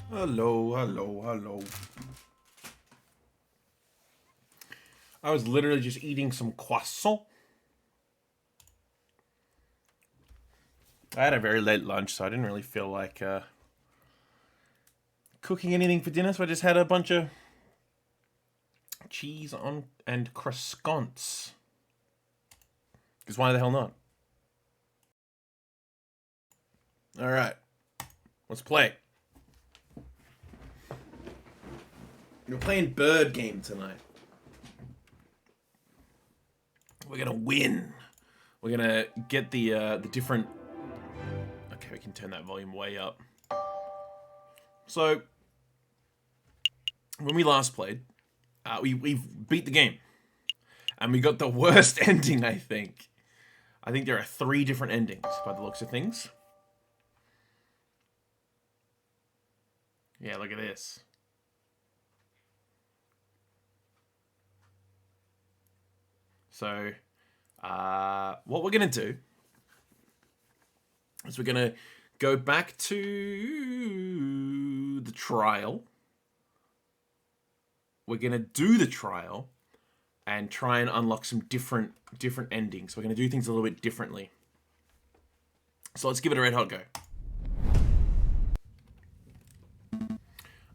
Hello, hello, hello. I was literally just eating some croissant. I had a very late lunch, so I didn't really feel like cooking anything for dinner, so I just had a bunch of cheese on and croissants. Because why the hell not? Alright, let's play. We're playing bird game tonight. We're gonna win. We're gonna get the different. Okay, we can turn that volume way up. So, when we last played, we beat the game, and we got the worst ending. I think there are 3 different endings by the looks of things. Yeah, look at this. So, what we're gonna do is we're gonna go back to the trial. We're gonna do the trial and try and unlock some different endings. We're gonna do things a little bit differently. So let's give it a red hot go.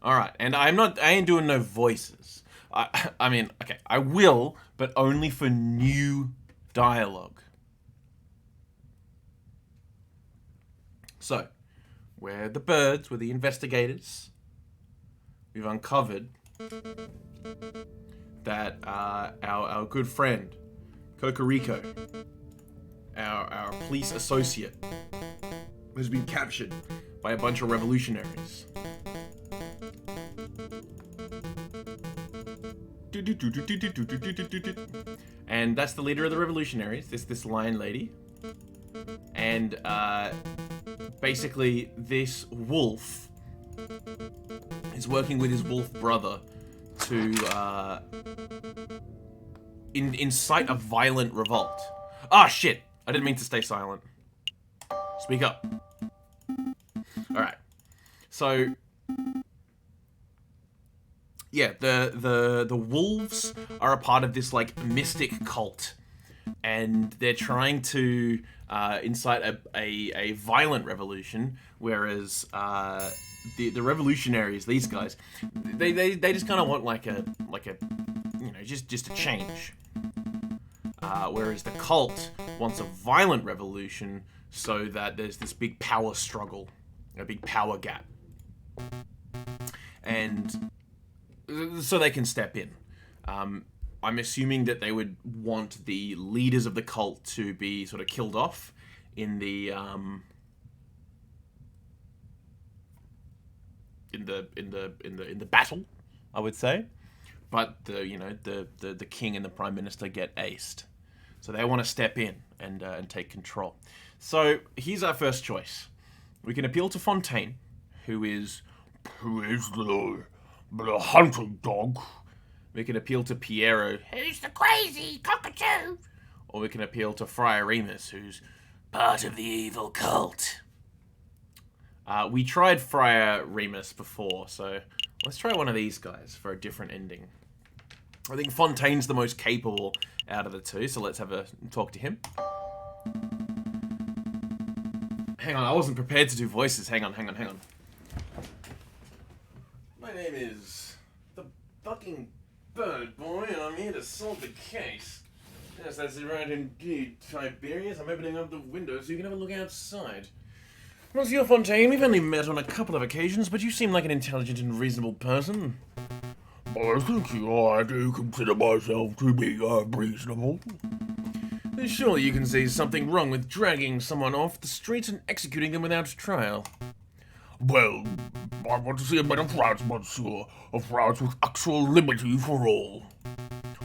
All right, and I ain't doing no voices. I mean, okay, I will, but only for new dialogue. So, we're the birds, we're the investigators. We've uncovered that our good friend, Cocorico, our police associate, has been captured by a bunch of revolutionaries. And that's the leader of the revolutionaries, this lion lady. And basically this wolf is working with his wolf brother to incite a violent revolt. Ah, shit! I didn't mean to stay silent. Speak up. Alright. So yeah, the wolves are a part of this like mystic cult, and they're trying to incite a violent revolution, whereas the revolutionaries, these guys, they just kind of want like a just a change, whereas the cult wants a violent revolution so that there's this big power struggle, a big power gap, and so they can step in. I'm assuming that they would want the leaders of the cult to be sort of killed off in the battle, I would say. But the king and the prime minister get aced, so they want to step in and take control. So here's our first choice. We can appeal to Fontaine, who is the hunting dog. We can appeal to Piero, who's the crazy cockatoo. Or we can appeal to Friar Remus, who's part of the evil cult. We tried Friar Remus before, so let's try one of these guys for a different ending. I think Fontaine's the most capable out of the 2, so let's have a talk to him. Hang on, I wasn't prepared to do voices. Hang on. My name is the fucking Bird Boy, and I'm here to solve the case. Yes, that's right indeed, Tiberius. I'm opening up the window so you can have a look outside. Monsieur Fontaine, we've only met on a couple of occasions, but you seem like an intelligent and reasonable person. I think I do consider myself to be reasonable. Surely you can see something wrong with dragging someone off the street and executing them without trial. Well, I want to see a better France, monsieur. A France with actual liberty for all.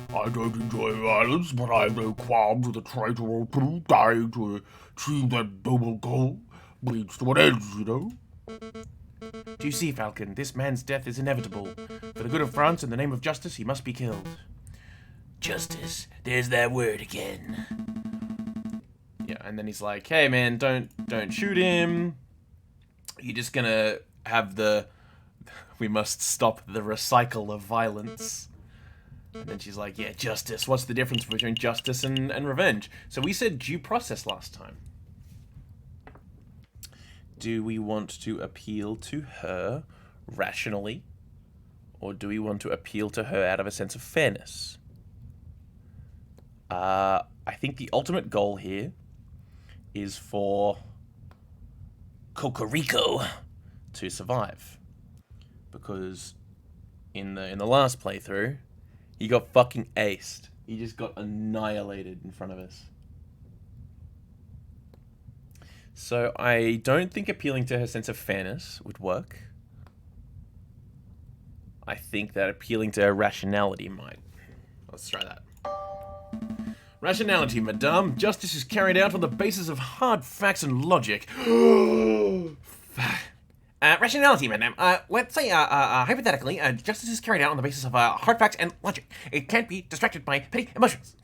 I don't enjoy violence, but I have no qualms with a traitor or two dying to achieve that noble goal. Means to an end, you know. Do you see, Falcon? This man's death is inevitable. For the good of France and the name of justice, he must be killed. Justice. There's that word again. Yeah, and then he's like, hey man, don't shoot him. You're just gonna have the we must stop the recycle of violence. And then she's like, yeah, justice. What's the difference between justice and revenge? So we said due process last time. Do we want to appeal to her rationally? Or do we want to appeal to her out of a sense of fairness? I think the ultimate goal here is for Cocorico to survive. Because in the last playthrough, he got fucking aced. He just got annihilated in front of us. So I don't think appealing to her sense of fairness would work. I think that appealing to her rationality might. Let's try that. Rationality, madame. Justice is carried out on the basis of hard facts and logic. Rationality, madame. Let's say, hypothetically, justice is carried out on the basis of hard facts and logic. It can't be distracted by petty emotions.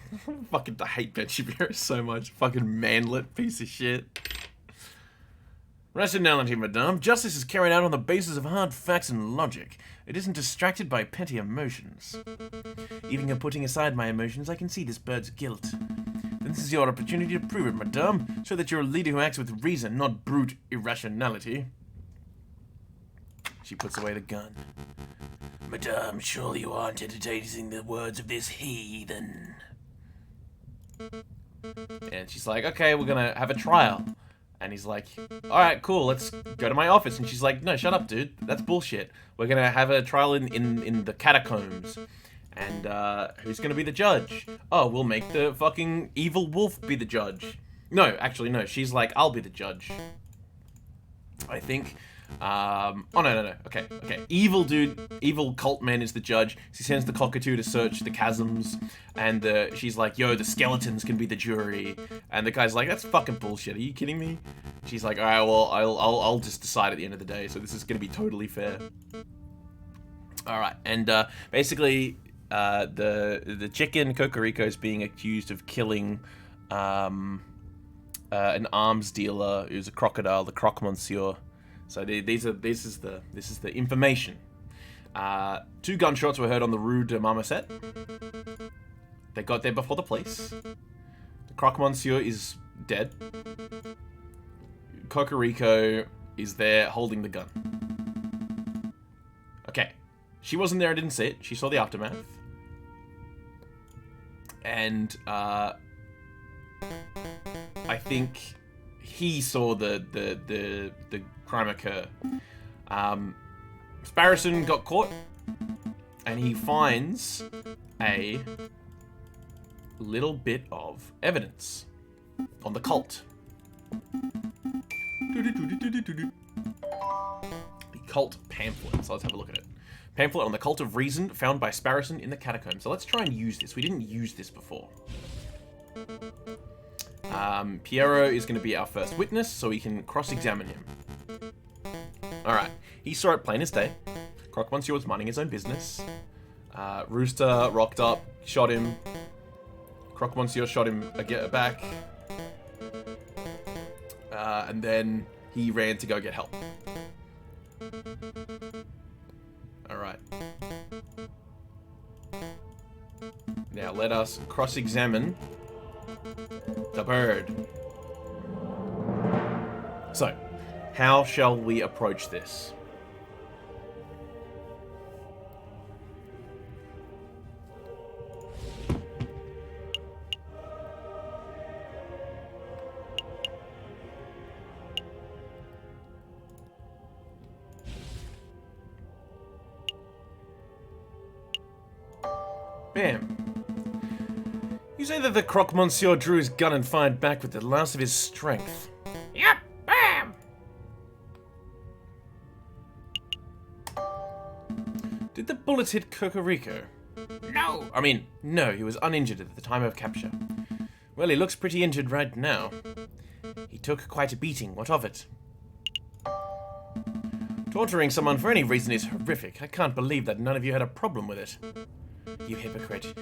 Fucking, I hate Ben Shapiro so much. Fucking manlet piece of shit. Rationality, madame. Justice is carried out on the basis of hard facts and logic. It isn't distracted by petty emotions. Even putting aside my emotions, I can see this bird's guilt. This is your opportunity to prove it, madame. Show that you're a leader who acts with reason, not brute irrationality. She puts away the gun. Madame, surely you aren't entertaining the words of this heathen. And she's like, okay, we're gonna have a trial. And he's like, alright, cool, let's go to my office. And she's like, no, shut up, dude. That's bullshit. We're gonna have a trial in the catacombs. And, who's gonna be the judge? Oh, we'll make the fucking evil wolf be the judge. No, actually, no. She's like, I'll be the judge. I think. Oh, no. Okay. Evil cult man is the judge. She sends the cockatoo to search the chasms, and she's like, yo, the skeletons can be the jury. And the guy's like, that's fucking bullshit. Are you kidding me? She's like, alright, well, I'll just decide at the end of the day, so this is gonna be totally fair. Alright, and, basically, the chicken, Cocorico, is being accused of killing, an arms dealer who's a crocodile, the Croc Monsieur. So this is the information. 2 gunshots were heard on the Rue de Marmoset. They got there before the police. The Croc Monsieur is dead. Cocorico is there holding the gun. Okay. She wasn't there, I didn't see it. She saw the aftermath. And I think he saw the crime occur. Sparrison got caught, and he finds a little bit of evidence on the cult. The cult pamphlet. So let's have a look at it. Pamphlet on the cult of reason found by Sparrison in the catacombs. So let's try and use this. We didn't use this before. Piero is going to be our first witness, so we can cross-examine him. Alright, he saw it plain as day. Croc Monsieur was minding his own business. Rooster rocked up, shot him. Croc Monsieur shot him back. And then he ran to go get help. Alright. Now let us cross-examine the bird. So, how shall we approach this? Bam. You say that the Croc Monsieur drew his gun and fired back with the last of his strength. Yep, bam! Did the bullets hit Cocorico? No! No, he was uninjured at the time of capture. Well, he looks pretty injured right now. He took quite a beating, what of it? Torturing someone for any reason is horrific. I can't believe that none of you had a problem with it. You hypocrite.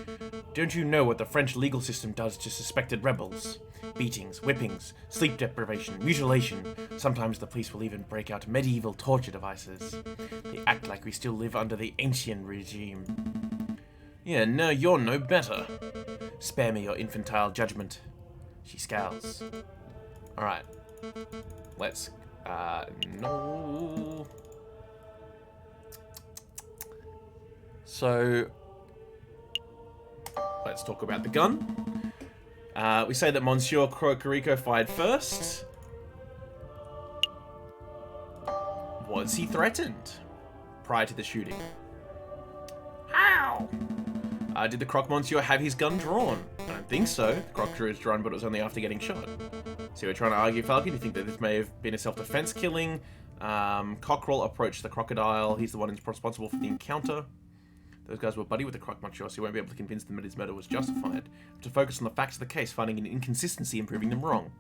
Don't you know what the French legal system does to suspected rebels? Beatings, whippings, sleep deprivation, mutilation. Sometimes the police will even break out medieval torture devices. They act like we still live under the ancient regime. Yeah, no, you're no better. Spare me your infantile judgment. She scowls. Alright. Let's, no. So, let's talk about the gun. We say that Monsieur Cocorico fired first. Was he threatened prior to the shooting? How? Did the Croque Monsieur have his gun drawn? I don't think so. The Croque drew his drawn, but it was only after getting shot. So we're trying to argue, Falky. Do you think that this may have been a self-defense killing? Cockerel approached the crocodile. He's the one who's responsible for the encounter. Those guys were buddy with the Croque Monsieur, so he won't be able to convince them that his murder was justified. To focus on the facts of the case, finding an inconsistency and proving them wrong.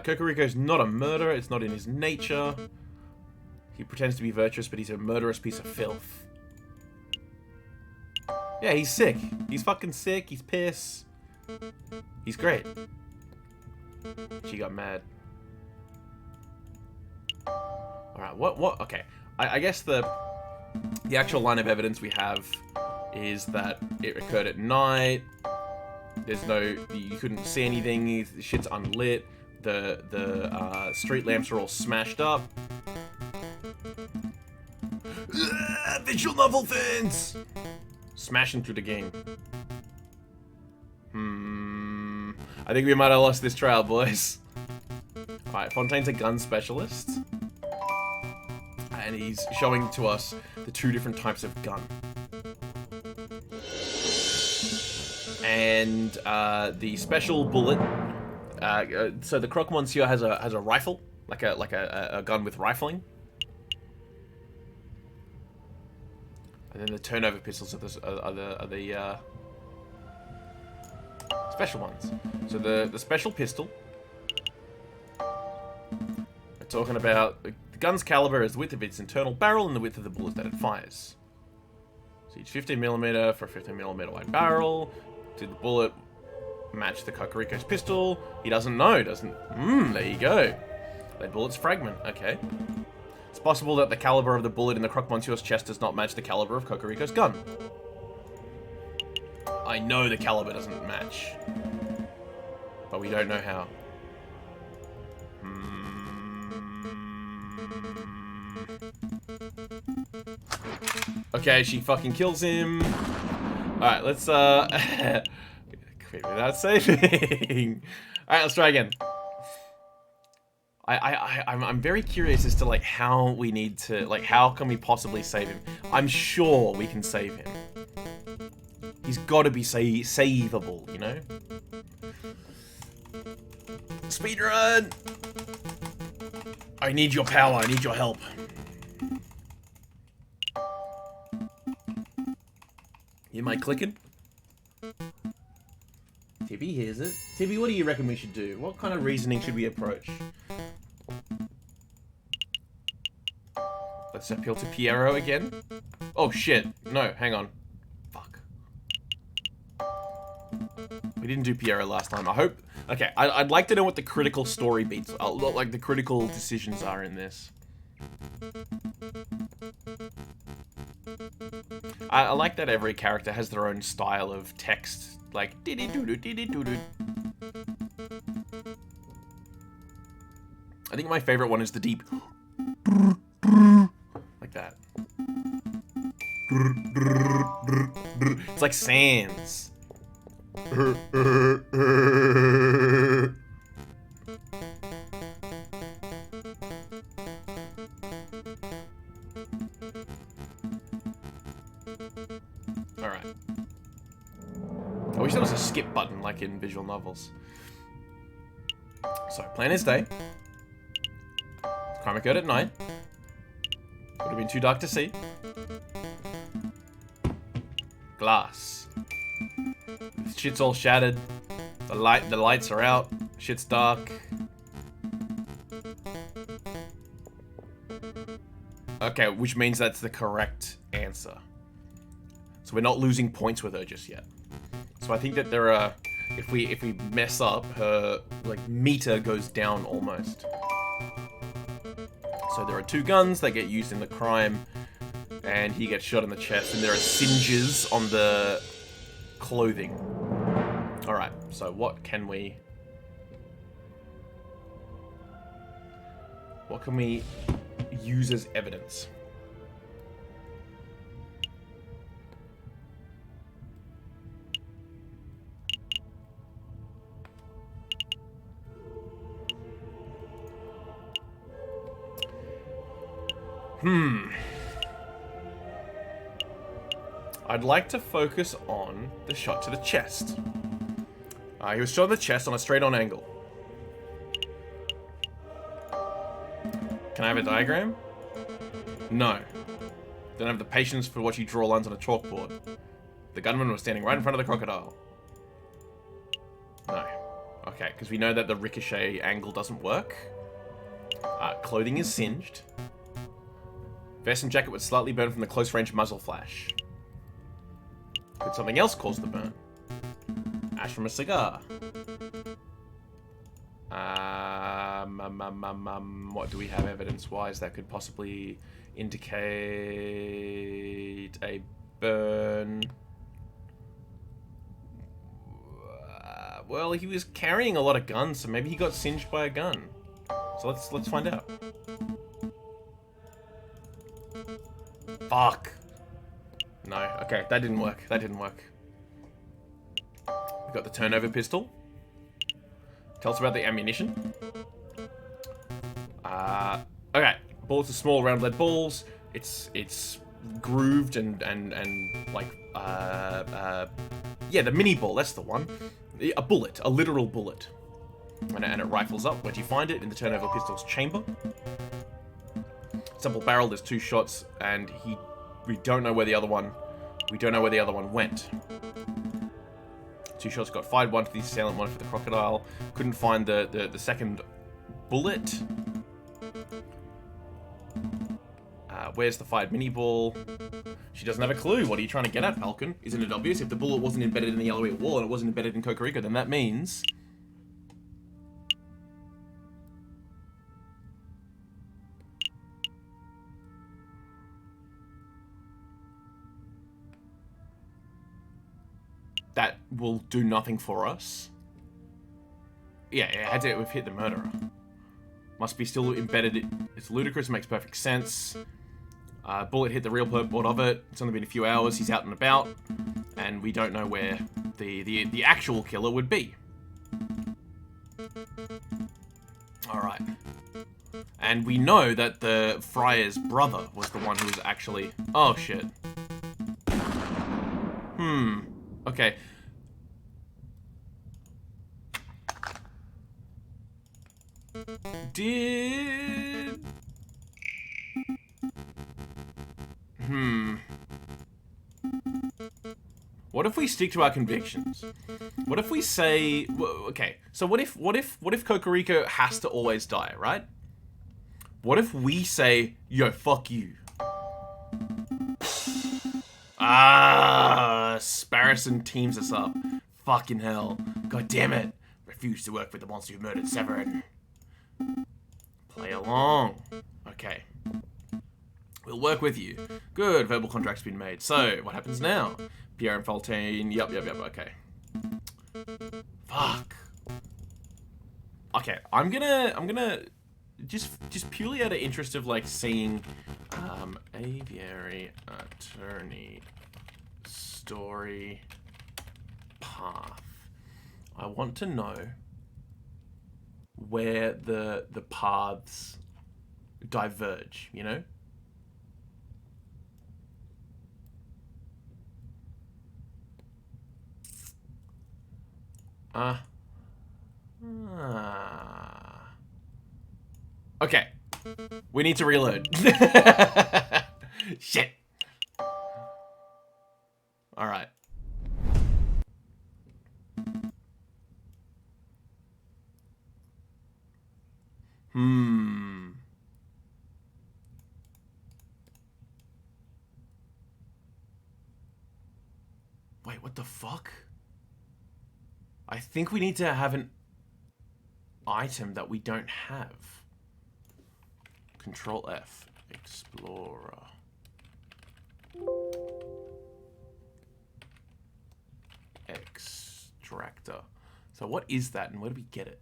Cocorico's not a murderer. It's not in his nature. He pretends to be virtuous, but he's a murderous piece of filth. Yeah, he's sick. He's fucking sick. He's pissed. He's great. She got mad. Alright, what? Okay. I guess the actual line of evidence we have is that it occurred at night. There's no... You couldn't see anything. The shit's unlit. The street lamps are all smashed up. Visual novel things! Smashing through the game. I think we might have lost this trial, boys. Alright, Fontaine's a gun specialist. And he's showing to us the two different types of gun. And the special bullet. So the Croque Monsieur has a rifle, like a gun with rifling. And then the turnover pistols are the special ones. So the special pistol. We're talking about the gun's caliber is the width of its internal barrel and the width of the bullet that it fires. So each 15mm for a 15mm wide barrel. Did the bullet match the Cocorico's pistol? He doesn't know, doesn't... there you go. Lead bullet's fragment, okay. It's possible that the caliber of the bullet in the Croque Monsieur's chest does not match the caliber of Cocorico's gun. I know the caliber doesn't match. But we don't know how. Okay, she fucking kills him. Alright, let's, quit without saving. Alright, let's try again. I'm very curious as to, like, how we need to, like, how can we possibly save him? I'm sure we can save him. He's got to be savable, you know? Speedrun! I need your power, I need your help. You mind clicking? Tibby hears it. Tibby, what do you reckon we should do? What kind of reasoning should we approach? Let's appeal to Piero again. Oh shit. No, hang on. Fuck. We didn't do Piero last time. I hope... Okay, I'd like to know what the critical story beats, like the critical decisions are in this. I like that every character has their own style of text, like diddy-doo-doo. I think my favorite one is the deep like that. It's like Sans. Alright. I wish there was a skip button like in visual novels. So, plan is day. Crime occurred at night. Would have been too dark to see. Glass. Shit's all shattered. The lights are out. Shit's dark. Okay, which means that's the correct answer. So we're not losing points with her just yet. So I think that there are, if we mess up, her like meter goes down almost. So there are 2 guns that get used in the crime, and he gets shot in the chest, and there are singes on the clothing. All right. So what can we use as evidence? I'd like to focus on the shot to the chest. He was shot in the chest on a straight-on angle. Can I have a diagram? No. Don't have the patience for watching you draw lines on a chalkboard. The gunman was standing right in front of the crocodile. No. Okay, because we know that the ricochet angle doesn't work. Clothing is singed. Vest and jacket was slightly burned from the close-range muzzle flash. Could something else cause the burn? Ash from a cigar. What do we have evidence-wise that could possibly indicate a burn? Well, he was carrying a lot of guns, so maybe he got singed by a gun. So let's find out. Fuck. No, okay, that didn't work. That didn't work. We got the turnover pistol. Tell us about the ammunition. Okay, bullets are small round lead balls. It's grooved and like yeah, the mini ball. That's the one. A bullet, a literal bullet, and it rifles up. Where'd you find it? In the turnover pistol's chamber. Simple barrel. There's 2 shots, and we don't know where the other one. We don't know where the other one went. 2 shots got fired. 1 to the assailant, 1 for the crocodile. Couldn't find the second bullet. Where's the fired mini ball? She doesn't have a clue. What are you trying to get at, Falcon? Isn't it obvious? If the bullet wasn't embedded in the yellow wall and it wasn't embedded in Kokoriko, then that means that will do nothing for us. Yeah, we've hit the murderer. Must be still embedded. It's ludicrous, makes perfect sense. Bullet hit the real purport of it. It's only been a few hours, he's out and about, and we don't know where the actual killer would be. Alright. And we know that the friar's brother was the one who was actually... Oh, shit. Okay. Did... What if we stick to our convictions? What if we say... Okay, so what if Kokoriko has to always die, right? What if we say, yo, fuck you? Sparrison teams us up. Fucking hell. God damn it. Refuse to work with the monster who murdered Severin. Play along. Okay. We'll work with you. Good, verbal contract's been made. So, what happens now? Pierre and Fontaine. Yup, okay. Fuck. Okay, I'm gonna just purely out of interest of like seeing Aviary attorney story path. I want to know where the paths diverge, you know? Okay. We need to reload. Shit. Alright. What the fuck? I think we need to have an item that we don't have. Control F. Explorer. Extractor. So what is that and where do we get it?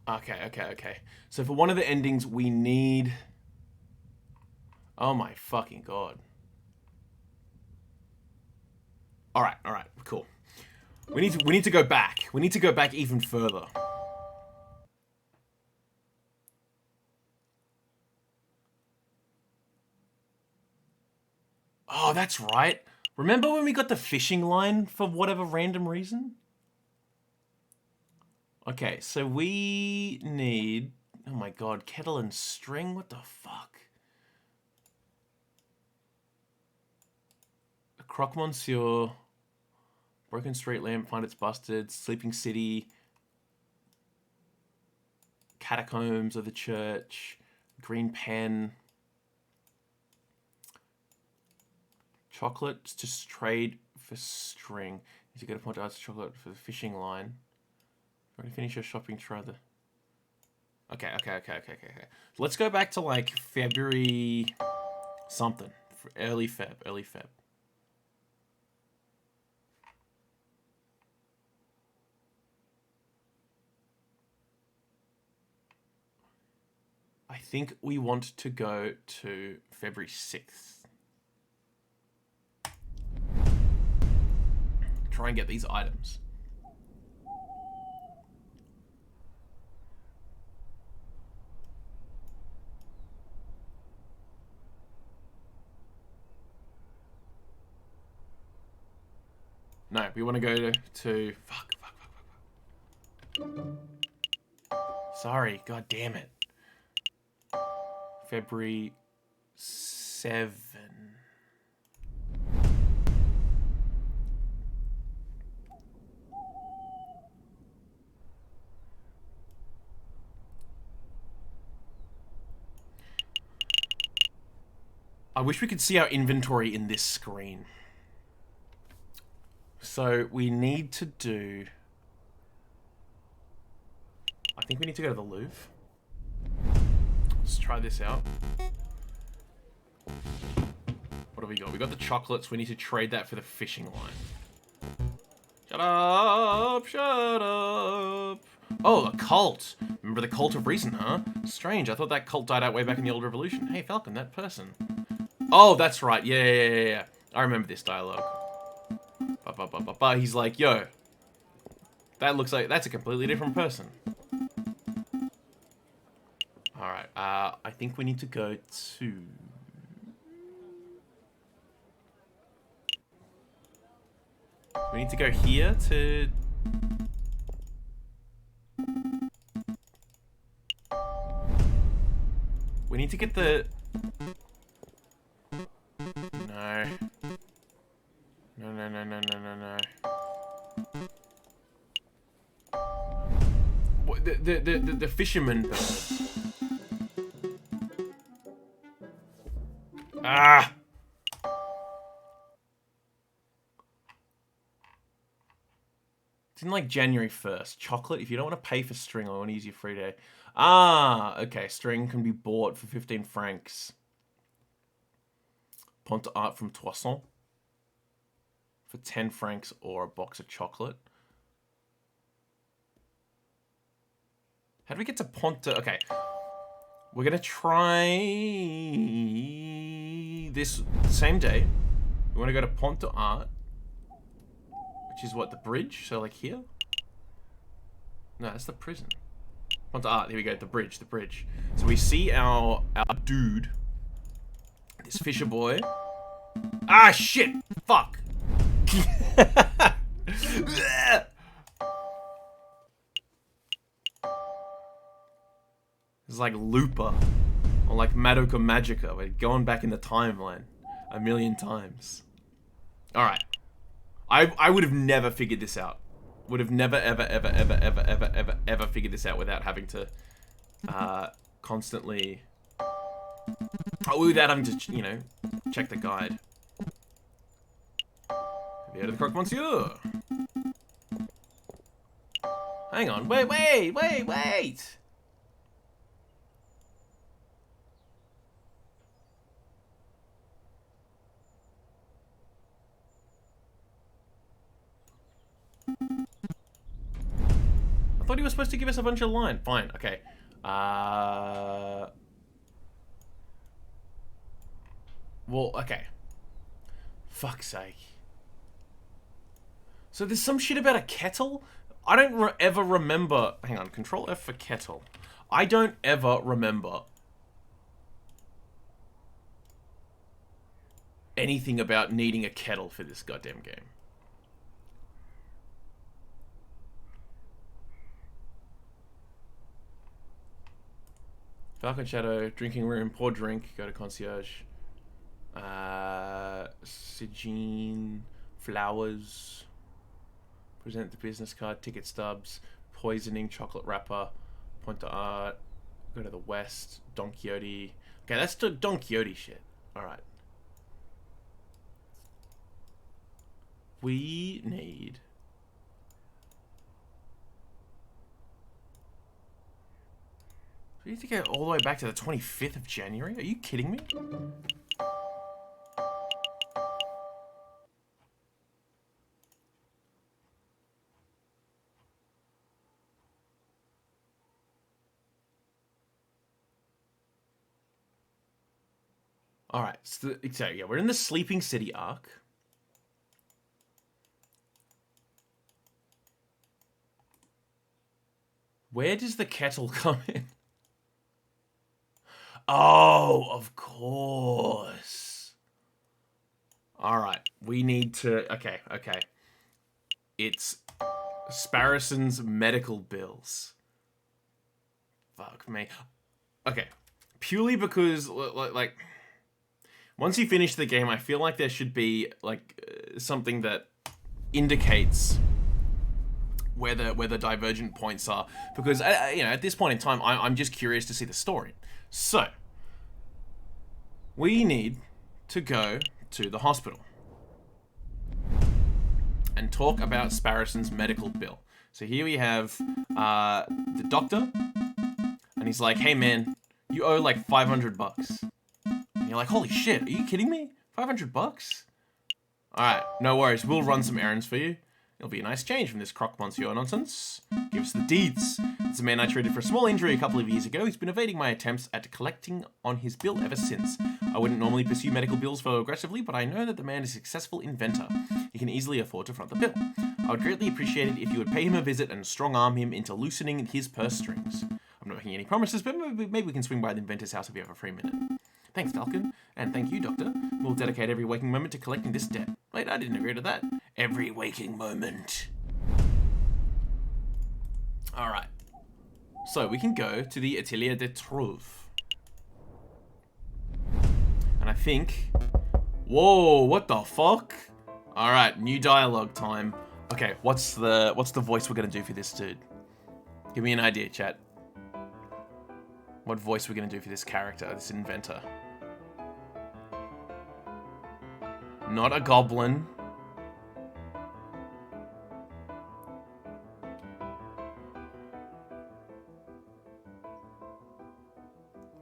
Okay. So for one of the endings, we need... Oh my fucking god. Alright, cool. We need to go back. We need to go back even further. Oh, that's right. Remember when we got the fishing line for whatever random reason? Okay, so we need... Oh my god, kettle and string? What the fuck? A croque monsieur... Broken street lamp, find it's busted. Sleeping city. Catacombs of the church. Green pen. Chocolate, just trade for string. Need to get a point to ask chocolate for the fishing line. Already finish your shopping, try the... Okay. Let's go back to, like, February... something. Early Feb. I think we want to go to February 6th. Try and get these items. No, we want to go to fuck. Sorry, god damn it. February 7. I wish we could see our inventory in this screen. So we need to do... I think we need to go to the Louvre. Let's try this out. What have we got? We got the chocolates. We need to trade that for the fishing line. Shut up! Shut up! Oh, a cult! Remember the Cult of Reason, huh? Strange, I thought that cult died out way back in the Old Revolution. Hey, Falcon, that person. Oh, that's right. Yeah. I remember this dialogue. He's like, yo, that looks like that's a completely different person. Alright, I think we need to go to... We need to go here to... We need to get the... No. No. What, the fisherman bird. Ah! It's in like January 1st. Chocolate, if you don't want to pay for string, I want to use your free day. Ah, okay. String can be bought for 15 francs. Ponte Art from Toisson for 10 francs or a box of chocolate. How do we get to Ponte? Okay. We're going to try this same day. We want to go to Ponte Art, which is what, the bridge? So like here? No, that's the prison. Ponte Art, here we go, the bridge. So we see our dude, this fisher boy. Ah, shit! Fuck! It's like Looper, or like Madoka Magica. We're going back in the timeline a million times. Alright. I would have never figured this out. Would have never, ever figured this out without having to, constantly... Oh, without having to, you know, check the guide. Have you heard of the Croque Monsieur? Hang on, wait! I thought he was supposed to give us a bunch of line. Fine, okay. Well, okay. Fuck's sake. So there's some shit about a kettle? I don't ever remember... Hang on, Control F for kettle. I don't ever remember anything about needing a kettle for this goddamn game. Falcon Shadow, drinking room, pour drink, go to concierge. Sigine, flowers, present the business card, ticket stubs, poisoning, chocolate wrapper, point to art, go to the west, Don Quixote. Okay, that's the Don Quixote shit. Alright. We need... We need to get all the way back to the 25th of January? Are you kidding me? Alright, so yeah, we're in the Sleeping City arc. Where does the kettle come in? Oh, of course. Alright, we need to... Okay. It's Sparrison's medical bills. Fuck me. Okay, purely because, like... Once you finish the game, I feel like there should be, like, something that indicates where the divergent points are. Because, you know, at this point in time, I'm just curious to see the story. So, we need to go to the hospital and talk about Sparrison's medical bill. So here we have the doctor, and he's like, hey man, you owe like $500. And you're like, holy shit, are you kidding me? $500? Alright, no worries, we'll run some errands for you. It'll be a nice change from this Croque Monsieur nonsense. Give us the deeds. It's a man I treated for a small injury a couple of years ago. He's been evading my attempts at collecting on his bill ever since. I wouldn't normally pursue medical bills so aggressively, but I know that the man is a successful inventor. He can easily afford to front the bill. I would greatly appreciate it if you would pay him a visit and strong-arm him into loosening his purse strings. I'm not making any promises, but maybe we can swing by the inventor's house if you have a free minute. Thanks, Falcon. And thank you, Doctor. We'll dedicate every waking moment to collecting this debt. Wait, I didn't agree to that. Every waking moment. Alright. So, we can go to the Atelier de Trouve. And I think... Whoa, what the fuck? Alright, new dialogue time. Okay, what's the voice we're gonna do for this dude? Give me an idea, chat. What voice we're gonna do for this character, this inventor? Not a goblin.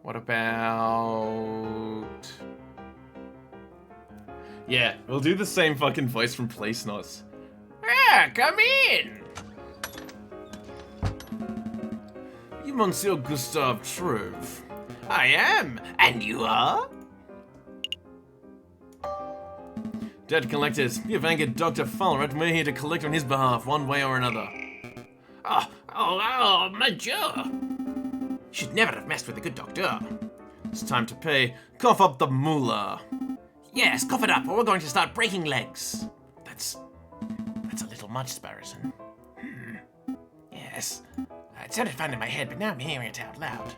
What about... Yeah, we'll do the same fucking voice from Police Notes. Ah, come in! You Monsieur Gustave Trouve. I am, and you are? Debt collectors, you've angered Dr. Fullerett. We're here to collect on his behalf, one way or another. Oh, monsieur! Should never have messed with the good doctor. It's time to pay. Cough up the moolah. Yes, cough it up, or we're going to start breaking legs. That's a little much, Sparrison. Yes. It sounded fun in my head, but now I'm hearing it out loud.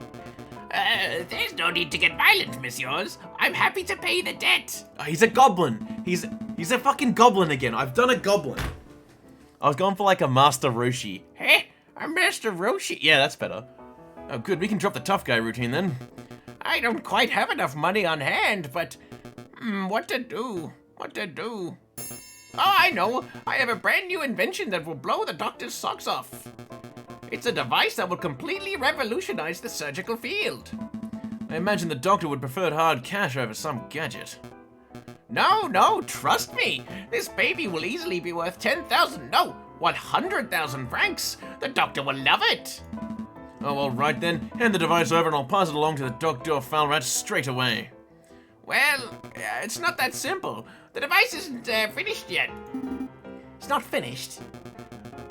There's no need to get violent, messieurs. I'm happy to pay the debt. Oh, he's a goblin. He's He's a fucking goblin again. I've done a goblin. I was going for like a Master Roshi. Hey, I'm Master Roshi. Yeah, that's better. Oh, good. We can drop the tough guy routine then. I don't quite have enough money on hand, but... what to do? What to do? Oh, I know. I have a brand new invention that will blow the doctor's socks off. It's a device that will completely revolutionize the surgical field. I imagine the doctor would prefer hard cash over some gadget. No, trust me. This baby will easily be worth 10,000, no, 100,000 francs. The doctor will love it. Oh, all right then. Hand the device over and I'll pass it along to the Doctor Falrat straight away. Well, it's not that simple. The device isn't finished yet. It's not finished?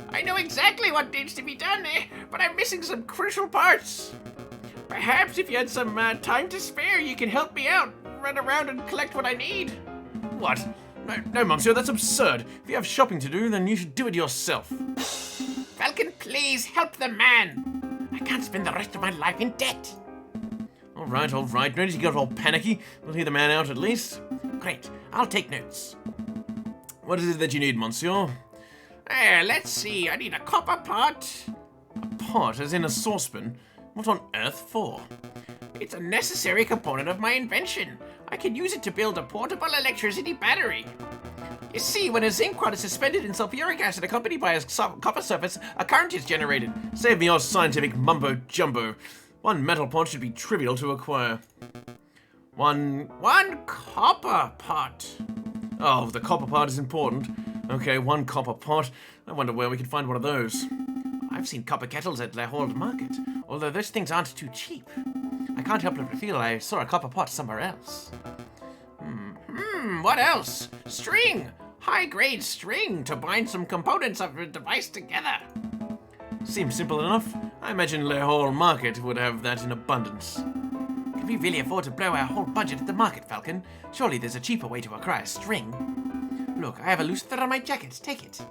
I know exactly what needs to be done, but I'm missing some crucial parts. Perhaps if you had some time to spare, you can help me out, run around and collect what I need. What? No, Monsieur, that's absurd. If you have shopping to do, then you should do it yourself. Falcon, please help the man. I can't spend the rest of my life in debt. All right. No need to get all panicky. We'll hear the man out at least. Great, I'll take notes. What is it that you need, Monsieur? Let's see, I need a copper pot. A pot, as in a saucepan? What on earth for? It's a necessary component of my invention. I can use it to build a portable electricity battery. You see, when a zinc rod is suspended in sulfuric acid accompanied by a copper surface, a current is generated. Save me your scientific mumbo-jumbo. One metal pot should be trivial to acquire. One copper pot. Oh, the copper pot is important. Okay, one copper pot. I wonder where we can find one of those. I've seen copper kettles at La Horde Market, although those things aren't too cheap. I can't help but feel I saw a copper pot somewhere else. What else? String! High-grade string to bind some components of a device together. Seems simple enough. I imagine La Horde Market would have that in abundance. Can we really afford to blow our whole budget at the market, Falcon? Surely there's a cheaper way to acquire string. Look, I have a loose thread on my jacket. Take it.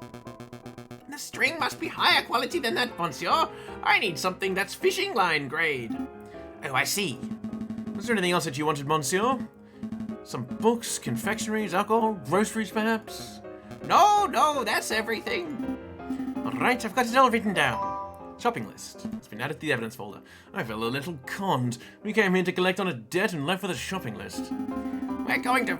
The string must be higher quality than that, Monsieur. I need something that's fishing line grade. Oh, I see. Was there anything else that you wanted, Monsieur? Some books, confectionaries, alcohol, groceries, perhaps? No, that's everything. All right, I've got it all written down. Shopping list. It's been added to the evidence folder. I feel a little conned. We came here to collect on a debt and left with a shopping list. We're going to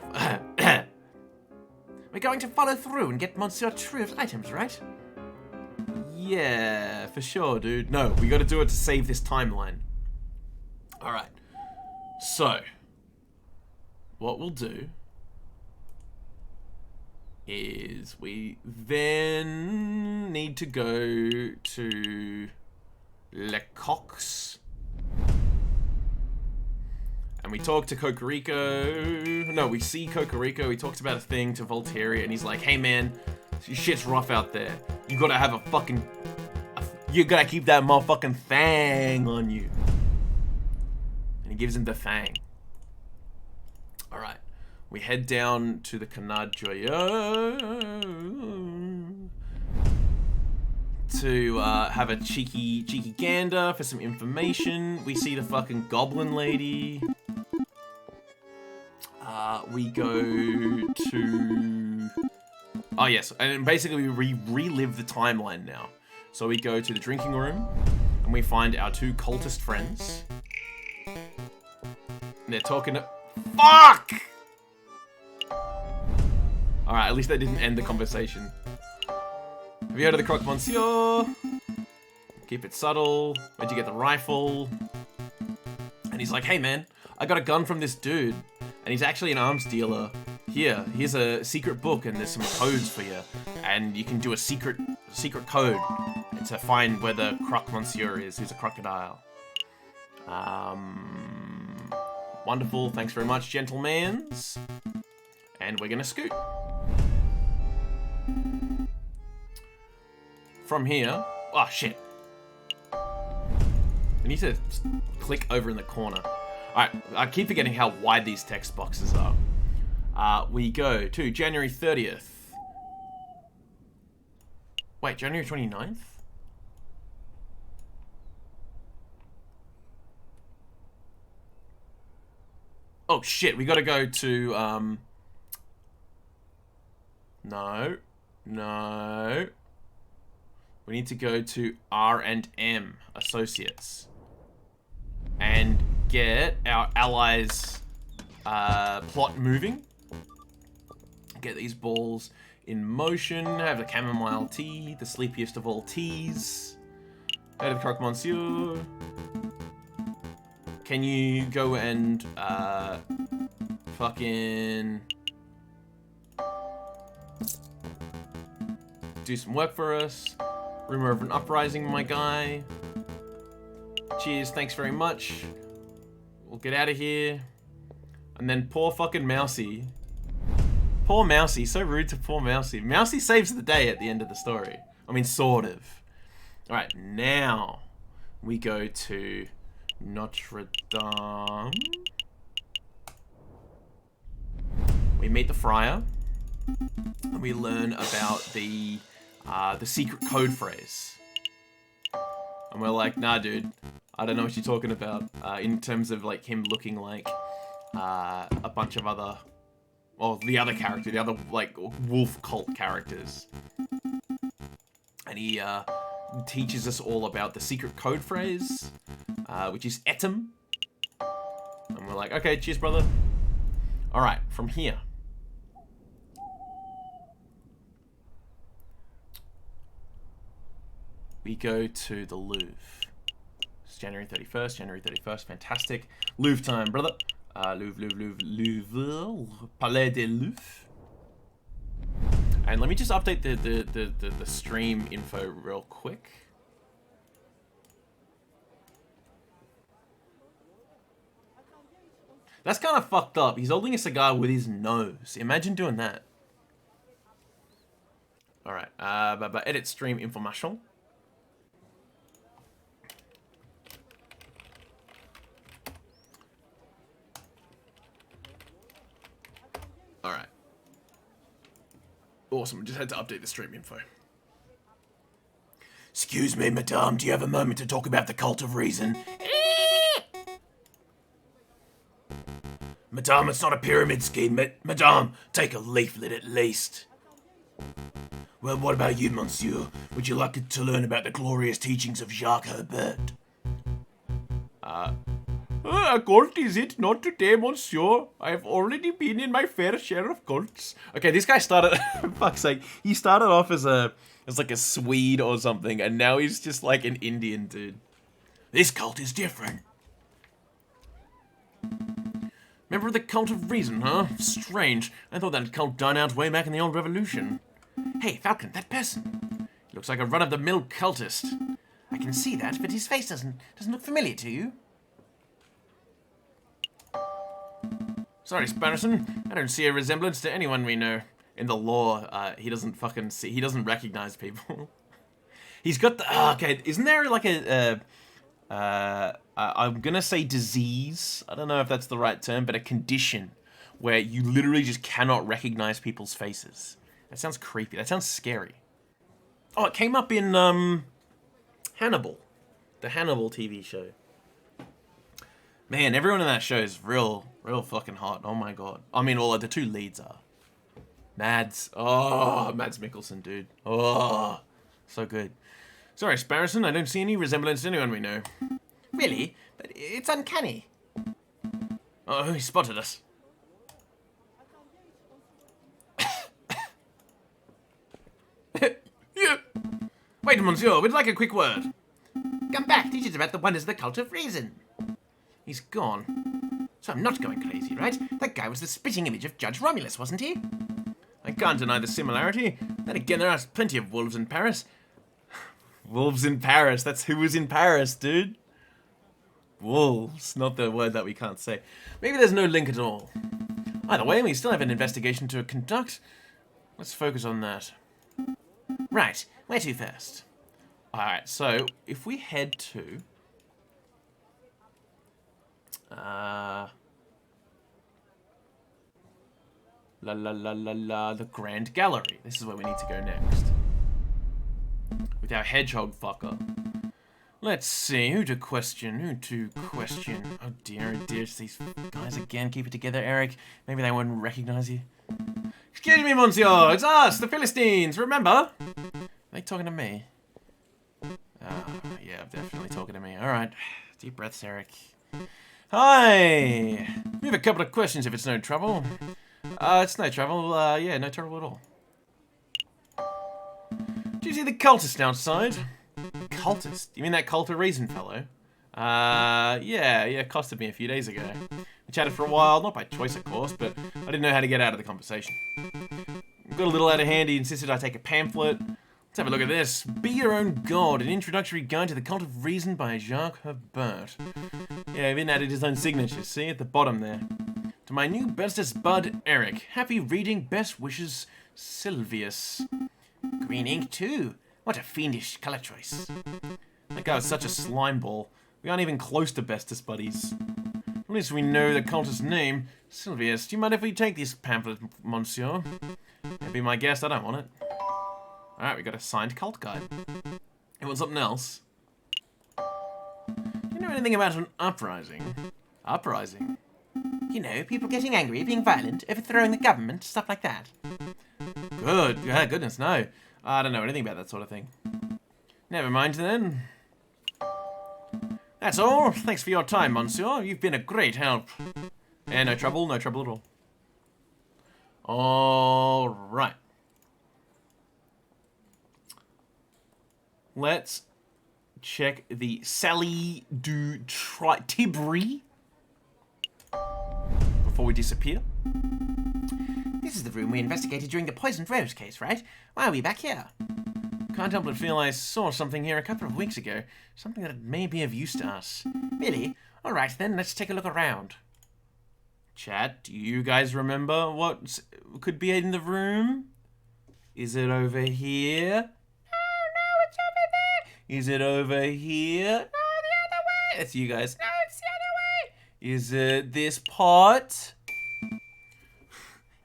follow through and get Monsieur True's items, right? Yeah, for sure, dude. No, we gotta do it to save this timeline. Alright. So, what we'll do is we then need to go to Le Coq's and we talk to Cocorico. No, we see Cocorico. He talks about a thing to Voltaire and he's like, hey man, your shit's rough out there. You gotta have you gotta keep that motherfucking fang on you. And he gives him the fang. Alright. We head down to the Canard Joyeux to have a cheeky gander for some information. We see the fucking goblin lady. We go to... Oh yes, and basically we relive the timeline now. So we go to the drinking room and we find our two cultist friends. And they're talking to... Fuck! Alright, at least that didn't end the conversation. Have you heard of the Croque Monsieur? Keep it subtle. Where'd you get the rifle? And he's like, hey man, I got a gun from this dude. And he's actually an arms dealer. Here's a secret book and there's some codes for you. And you can do a secret code to find where the Croque Monsieur is, who's a crocodile. Wonderful, thanks very much, gentlemans. And we're gonna scoot. From here... Oh, shit. I need to click over in the corner. Alright, I keep forgetting how wide these text boxes are. We go to January 30th. Wait, January 29th? Oh shit, we gotta go to, No. No. We need to go to R&M Associates. And get our allies' plot moving. Get these balls in motion. Have the chamomile tea, the sleepiest of all teas. Head of Croque Monsieur. Can you go and fucking do some work for us? Rumor of an uprising, my guy. Cheers, thanks very much. We'll get out of here. And then poor fucking Mousy. Poor Mousy, so rude to poor Mousy. Mousy saves the day at the end of the story. I mean, sort of. Alright, now we go to Notre Dame. We meet the friar. And we learn about the secret code phrase. And we're like, nah, dude, I don't know what you're talking about. In terms of like him looking like a bunch of other, well, the other character, the other like wolf cult characters. And he teaches us all about the secret code phrase, which is etum. And we're like, okay, cheers, brother. All right, from here. We go to the Louvre. It's January 31st, fantastic. Louvre time, brother. Louvre, Palais des Louvres. And let me just update the stream info real quick. That's kind of fucked up. He's holding a cigar with his nose. Imagine doing that. Alright, edit stream information. Alright. Awesome, just had to update the stream info. Excuse me, madame, do you have a moment to talk about the cult of reason? Madame, it's not a pyramid scheme, madame, take a leaflet at least. Well, what about you, monsieur? Would you like to learn about the glorious teachings of Jacques Herbert? A cult is it? Not today, monsieur. I have already been in my fair share of cults. Okay, this guy started, for fuck's sake, he started off as like a Swede or something, and now he's just like an Indian dude. This cult is different. Member of the cult of reason, huh? Strange. I thought that cult died out way back in the old revolution. Hey, Falcon, that person. He looks like a run-of-the-mill cultist. I can see that, but his face doesn't look familiar to you. Sorry, Sparrison. I don't see a resemblance to anyone we know. In the law, he doesn't fucking see. He doesn't recognize people. He's got the. Okay, isn't there like I'm gonna say disease. I don't know if that's the right term, but a condition where you literally just cannot recognize people's faces. That sounds creepy. That sounds scary. Oh, it came up in Hannibal, the Hannibal TV show. Man, everyone in that show is real fucking hot. Oh my god. I mean, all the two leads are. Mads. Oh, Mads Mikkelsen, dude. Oh, so good. Sorry, Sparrison, I don't see any resemblance to anyone we know. Really? But it's uncanny. Oh, he spotted us. Yeah. Wait, monsieur, we'd like a quick word. Come back, teach us about the wonders of the cult of reason. He's gone. So I'm not going crazy, right? That guy was the spitting image of Judge Romulus, wasn't he? I can't deny the similarity. Then again, there are plenty of wolves in Paris. Wolves in Paris. That's who was in Paris, dude. Wolves. Not the word that we can't say. Maybe there's no link at all. Either way, we still have an investigation to conduct. Let's focus on that. Right. Where to first? Alright, so if we head to... the Grand Gallery. This is where we need to go next. With our hedgehog fucker. Let's see, who to question? Oh dear, it's these guys again. Keep it together, Eric. Maybe they wouldn't recognize you. Excuse me, monsieur. It's us, the Philistines. Remember? Are they talking to me? Yeah, definitely talking to me. All right. Deep breaths, Eric. Hi. We have a couple of questions if it's no trouble. It's no trouble. Yeah, no trouble at all. Do you see the cultist outside? Cultist? You mean that cult of reason fellow? Yeah, accosted me a few days ago. We chatted for a while, not by choice, of course, but I didn't know how to get out of the conversation. Got a little out of hand, he insisted I take a pamphlet. Let's have a look at this. Be Your Own God, an introductory guide to the cult of reason by Jacques Herbert. Yeah, he even added his own signature, see, at the bottom there. To my new bestest bud, Eric. Happy reading, best wishes, Sylvius. Green ink, too. What a fiendish colour choice. That guy was such a slime ball. We aren't even close to bestest buddies. At least we know the cultist's name. Sylvius, do you mind if we take this pamphlet, monsieur? Be my guest, I don't want it. Alright, we got a signed cult guide. You want something else? Do you know anything about an uprising? Uprising? You know, people getting angry, being violent, overthrowing the government, stuff like that. Good. Yeah, goodness, no. I don't know anything about that sort of thing. Never mind then. That's all. Thanks for your time, monsieur. You've been a great help. And no trouble at all. All right. Let's check the Sally du Tibri before we disappear. This is the room we investigated during the poisoned rose case, right? Why are we back here? Can't help but feel I saw something here a couple of weeks ago. Something that may be of use to us. Really? Alright then, let's take a look around. Chat, do you guys remember what could be in the room? Is it over here? No, it's over there. Is it over here? No, the other way. That's you guys. No, it's the other way. Is it this pot?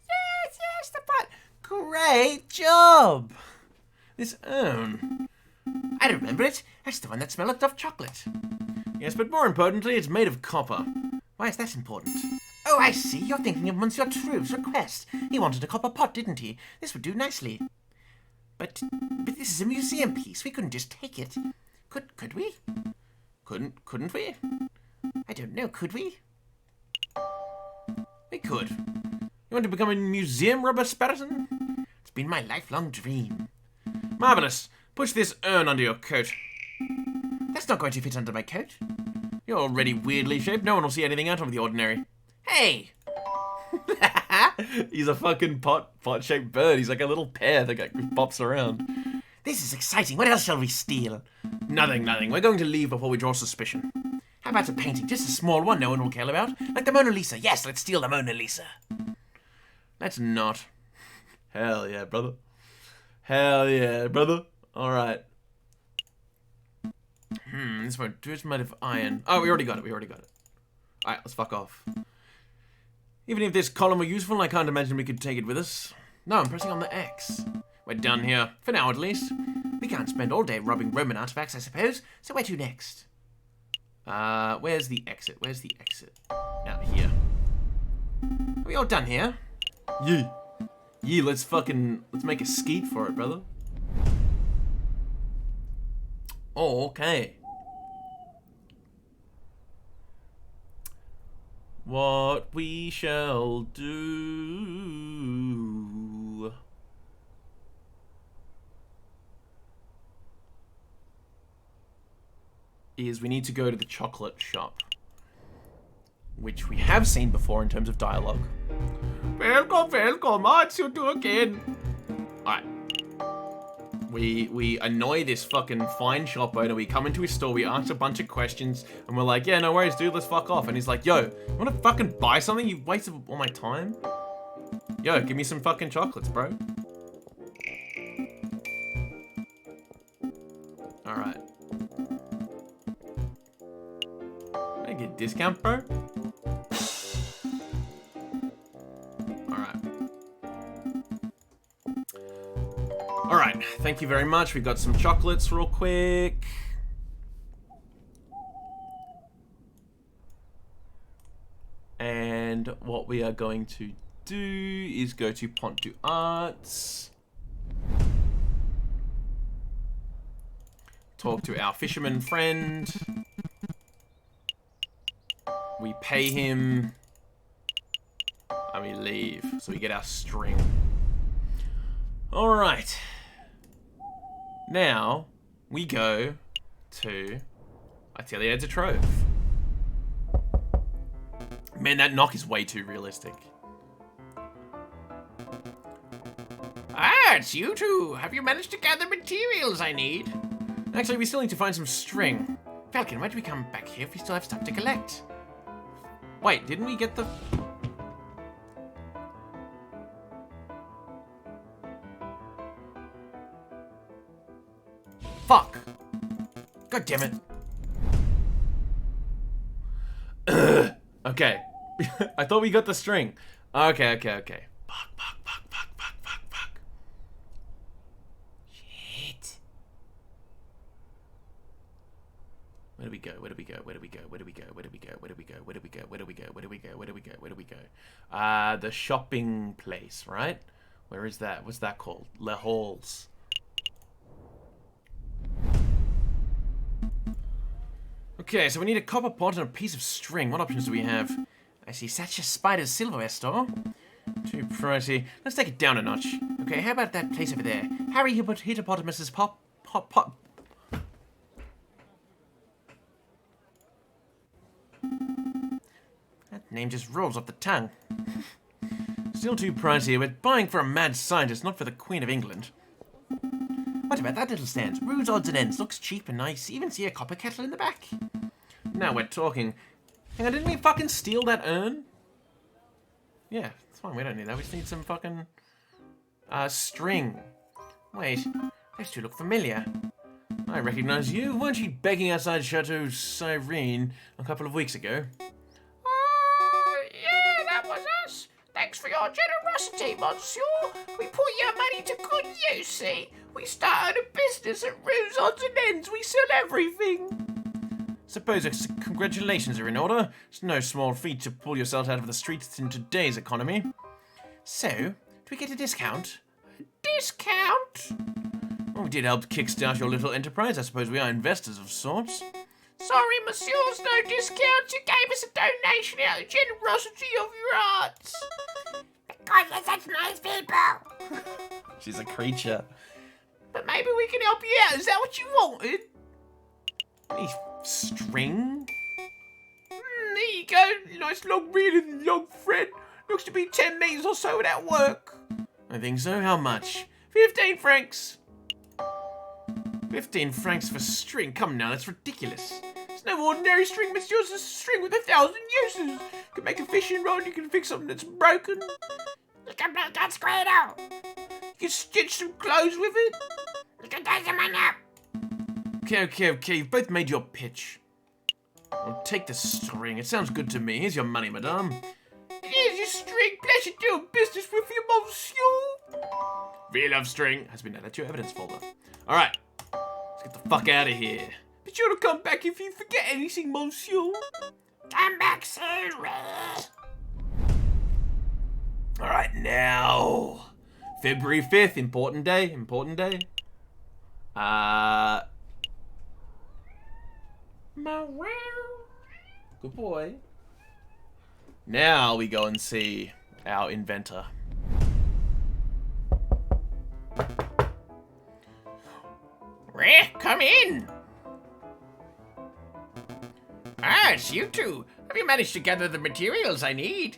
Yes, the pot. Great job! This urn. I remember it. That's the one that smelled of chocolate. Yes, but more importantly, it's made of copper. Why is that important? Oh, I see. You're thinking of Monsieur Trouve's request. He wanted a copper pot, didn't he? This would do nicely. But this is a museum piece. We couldn't just take it. Could we? Couldn't we? I don't know. Could we? We could. You want to become a museum robber, Spartan? It's been my lifelong dream. Marvelous. Push this urn under your coat. That's not going to fit under my coat. You're already weirdly shaped. No one will see anything out of the ordinary. Hey! He's a fucking pot-shaped bird. He's like a little pear that bops around. This is exciting. What else shall we steal? Nothing. We're going to leave before we draw suspicion. How about a painting? Just a small one no one will care about. Like the Mona Lisa. Yes, let's steal the Mona Lisa. Let's not. Hell yeah, brother. Hell yeah, brother. Alright. This one. It's made of iron. Oh, we already got it. Alright, let's fuck off. Even if this column were useful, I can't imagine we could take it with us. No, I'm pressing on the X. We're done here. For now, at least. We can't spend all day robbing Roman artifacts, I suppose. So where to next? Where's the exit? Out here. Are we all done here? Yeah, let's make a skeet for it, brother. Oh, okay. What we shall do is we need to go to the chocolate shop, which we have seen before in terms of dialogue. Welcome, it's you two again. Alright. We annoy this fucking fine shop owner. We come into his store, we ask a bunch of questions, and we're like, yeah, no worries, dude, let's fuck off. And he's like, yo, you wanna fucking buy something? You've wasted all my time? Yo, give me some fucking chocolates, bro. Alright. Can I get a discount, bro? Alright, thank you very much. We got some chocolates real quick. And what we are going to do is go to Pont du Arts. Talk to our fisherman friend. We pay him. And we leave. So we get our string. Alright. Now, we go to Atelier de Trove. Man, that knock is way too realistic. Ah, it's you two. Have you managed to gather materials I need? Actually, we still need to find some string. Falcon, why do we come back here if we still have stuff to collect? Wait, didn't we get the... Fuck. God damn it. Okay. I thought we got the string. Okay. Fuck. Shit. Where do we go? The shopping place, right? Where is that? What's that called? Le Halls. Okay, so we need a copper pot and a piece of string. What options do we have? I see such a spider's silverware store. Too pricey. Let's take it down a notch. Okay, how about that place over there? Harry Hippopotamus's pop. That name just rolls off the tongue. Still too pricey. We're buying for a mad scientist, not for the Queen of England. What about that little stand? Rude's Odds and Ends. Looks cheap and nice. Even see a copper kettle in the back. Now we're talking. Hang on, didn't we fucking steal that urn? Yeah, it's fine. We don't need that. We just need some fucking... string. Wait, those two look familiar. I recognize you. Weren't you begging outside Chateau Cyrene a couple of weeks ago? Yeah, that was us. Thanks for your generosity, monsieur. We put your money to good use, see? We started a business at Rude's Odds and Ends. We sell everything. Suppose congratulations are in order. It's no small feat to pull yourself out of the streets in today's economy. So, do we get a discount? Discount? Well, we did help kickstart your little enterprise. I suppose we are investors of sorts. Sorry, monsieurs, no discount. You gave us a donation out of the generosity of your hearts. Because you're such nice people. She's a creature. But maybe we can help you out. Is that what you wanted? Any string? There you go. Nice long reel and long thread. Looks to be 10 metres or so without work. I think so. How much? 15 francs. 15 francs for string? Come now, that's ridiculous. It's no ordinary string, monsieur. It's a string with 1,000 uses. You can make a fishing rod, you can fix something that's broken. You can make that straight out. You can stitch some clothes with it. You can take some money up. Okay. You've both made your pitch. I'll take the string. It sounds good to me. Here's your money, madame. Here's your string. Pleasure doing business with you, monsieur. Reel of string has been added to your evidence folder. Alright. Let's get the fuck out of here. Be sure to come back if you forget anything, monsieur. Come back soon, Ray. Alright, now. February 5th, important day. Good boy. Now we go and see our inventor. Ray, come in. Ah, it's you two. Have you managed to gather the materials I need?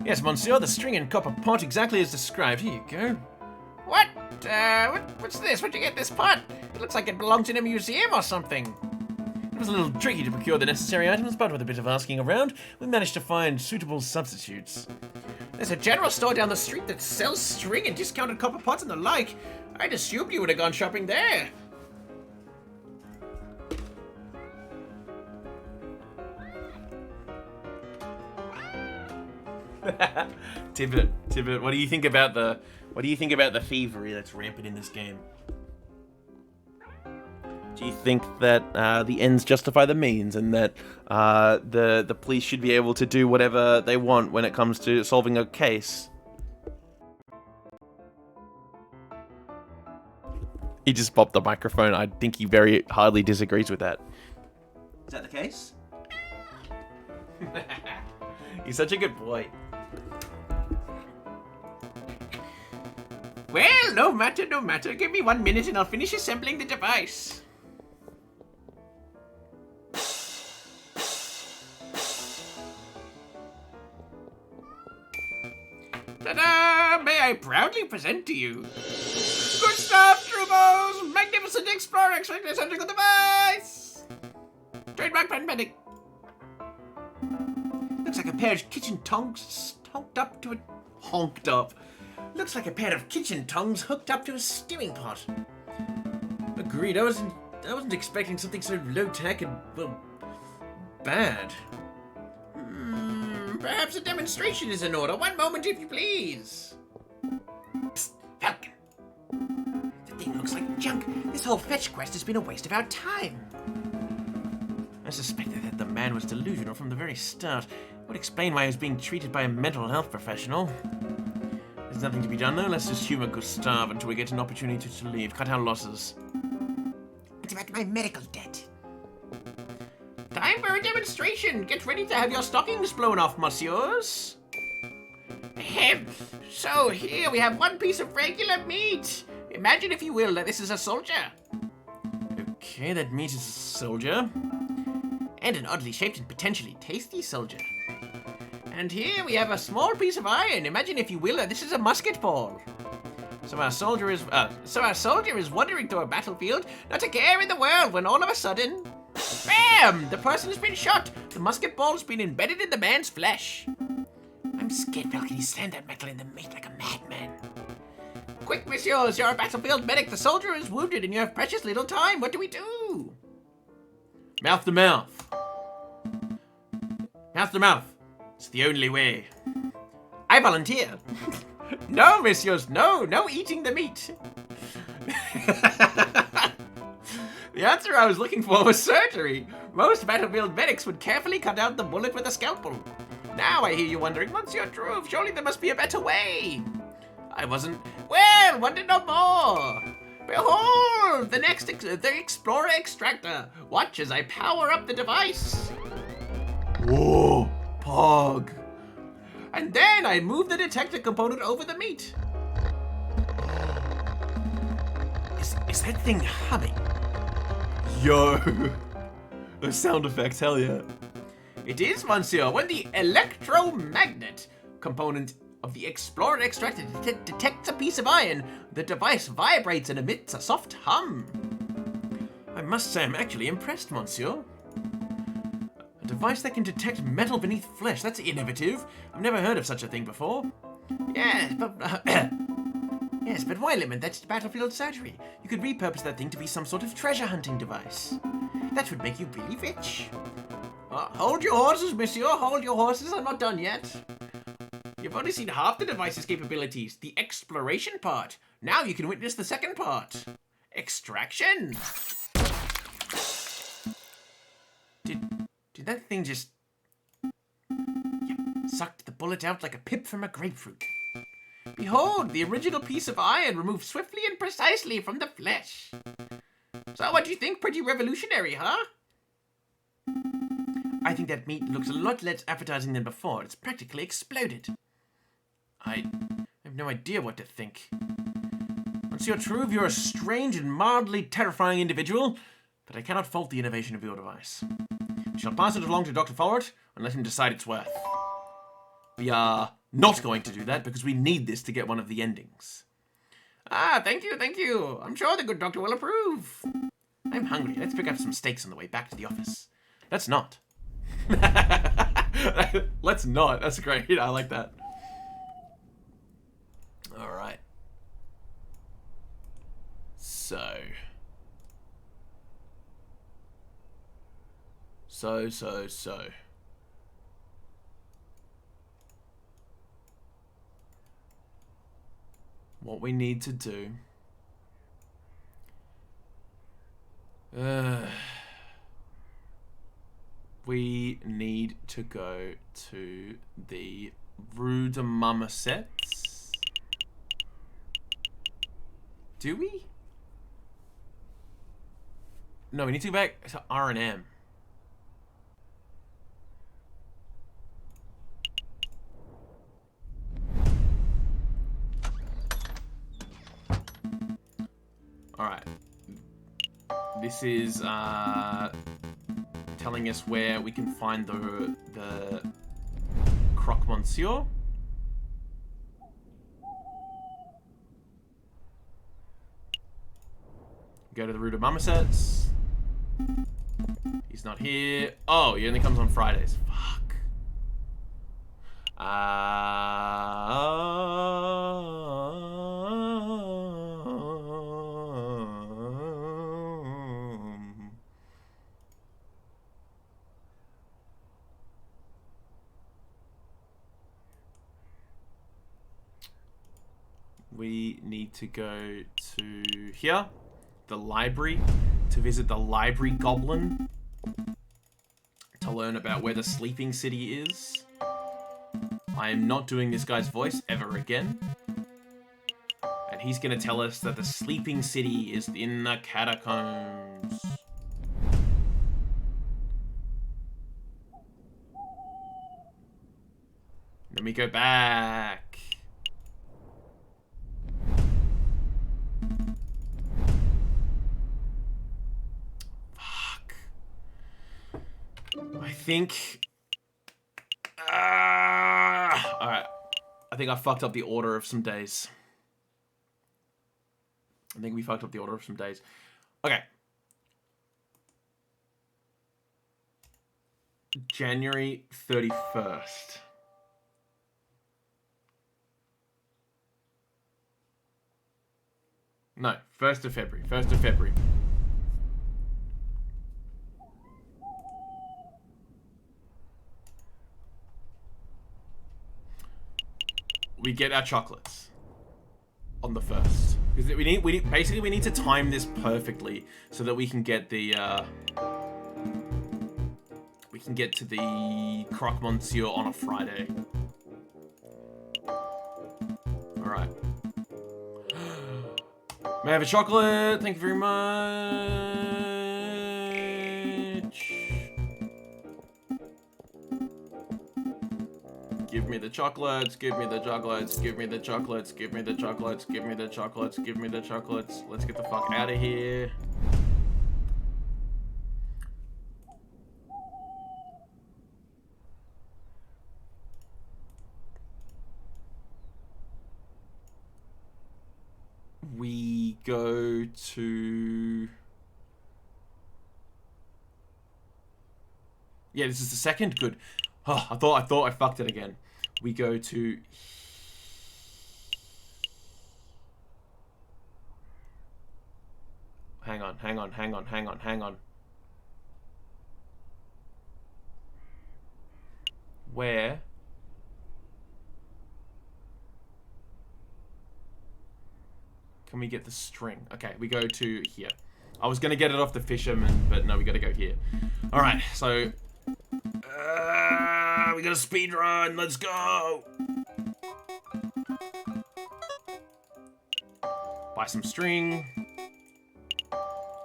Yes, monsieur, the string and copper pot exactly as described. Here you go. What? What's this? Where'd you get this pot? It looks like it belongs in a museum or something. It was a little tricky to procure the necessary items, but with a bit of asking around, we managed to find suitable substitutes. There's a general store down the street that sells string and discounted copper pots and the like. I'd assumed you would have gone shopping there. Tibbet, what do you think about the thievery that's rampant in this game? Do you think that the ends justify the means, and that the police should be able to do whatever they want when it comes to solving a case? He just popped the microphone. I think he very hardly disagrees with that. Is that the case? He's such a good boy. Well, no matter, no matter. Give me 1 minute and I'll finish assembling the device. Ta-da! May I proudly present to you. Good stuff, Troopers! Magnificent Explorer Extractor Surgical Device! Trademark paramedic. Looks like a pair of kitchen tongs hooked up to a... Honked up. Looks like a pair of kitchen tongs hooked up to a stewing pot. Agreed, I wasn't expecting something so low-tech and, well, bad. Perhaps a demonstration is in order. 1 moment, if you please. Psst, Falcon. The thing looks like junk. This whole fetch quest has been a waste of our time. I suspected that the man was delusional from the very start. It would explain why he was being treated by a mental health professional. There's nothing to be done though. Let's just humor Gustav until we get an opportunity to leave. Cut our losses. What about my medical debt? Time for a demonstration! Get ready to have your stockings blown off, messieurs! Ahem. So, here we have 1 piece of regular meat! Imagine, if you will, that this is a soldier. Okay, that meat is a soldier. And an oddly shaped and potentially tasty soldier. And here we have a small piece of iron. Imagine, if you will, that this is a musket ball. So our soldier is wandering through a battlefield, not a care in the world, when all of a sudden... Bam! The person has been shot. The musket ball has been embedded in the man's flesh. I'm scared Falcon slammed that metal in the meat like a madman. Quick, messieurs, you're a battlefield medic. The soldier is wounded and you have precious little time. What do we do? Mouth to mouth. Mouth to mouth. It's the only way. I volunteer. No, messieurs, no eating the meat. The answer I was looking for was surgery. Most battlefield medics would carefully cut out the bullet with a scalpel. Now I hear you wondering, Monsieur Trouve, surely there must be a better way. I wasn't... Well, wonder no more. Behold, the Explorer Extractor. Watch as I power up the device. Whoa, Pog. And then I move the detector component over the meat. Is that thing humming? Yo. Those sound effects, hell yeah. It is, monsieur. When the electromagnet component of the Explorer Extractor detects a piece of iron, the device vibrates and emits a soft hum. I must say I'm actually impressed, monsieur. A device that can detect metal beneath flesh. That's innovative. I've never heard of such a thing before. Yes, but why limit that to battlefield surgery? You could repurpose that thing to be some sort of treasure hunting device. That would make you really rich. Hold your horses, monsieur. Hold your horses. I'm not done yet. You've only seen half the device's capabilities, the exploration part. Now you can witness the second part. Extraction. Did that thing just... Yep, sucked the bullet out like a pip from a grapefruit. Behold, the original piece of iron removed swiftly and precisely from the flesh. So what do you think? Pretty revolutionary, huh? I think that meat looks a lot less appetizing than before. It's practically exploded. I have no idea what to think. Monsieur Trouve, you're a strange and mildly terrifying individual, but I cannot fault the innovation of your device. We shall pass it along to Dr. Forward and let him decide its worth. We are not going to do that because we need this to get one of the endings. Ah, thank you, thank you. I'm sure the good doctor will approve. I'm hungry. Let's pick up some steaks on the way back to the office. Let's not. Let's not. That's great. I like that. All right. So. What we need to do We need to go to the Rue de Marmosets. Do we? No, we need to go back to R&M. Alright. This is telling us where we can find the Croque Monsieur. Go to the Rue de Marmosets. He's not here. Oh, he only comes on Fridays. Fuck. We need to go to here, the library, to visit the library goblin, to learn about where the sleeping city is. I am not doing this guy's voice ever again. And he's gonna tell us that the sleeping city is in the catacombs. Then we go back. I think... Alright. I think I fucked up the order of some days. I think we fucked up the order of some days. Okay. January 31st. No, 1st of February. 1st of February. We get our chocolates on the 1st. Because we need to time this perfectly so that we can get the we can get to the Croque Monsieur on a Friday. Alright. May I have a chocolate? Thank you very much. Give me the chocolates, give me the chocolates, give me the chocolates, give me the chocolates, give me the chocolates, give me the chocolates. Let's get the fuck out of here. We go to... Yeah, this is the second? Good. Oh, I thought I fucked it again. We go to... Hang on. Where? Can we get the string? Okay, we go to here. I was gonna get it off the fisherman, but no, we gotta go here. Alright, so... we got a speed run. Let's go. Buy some string.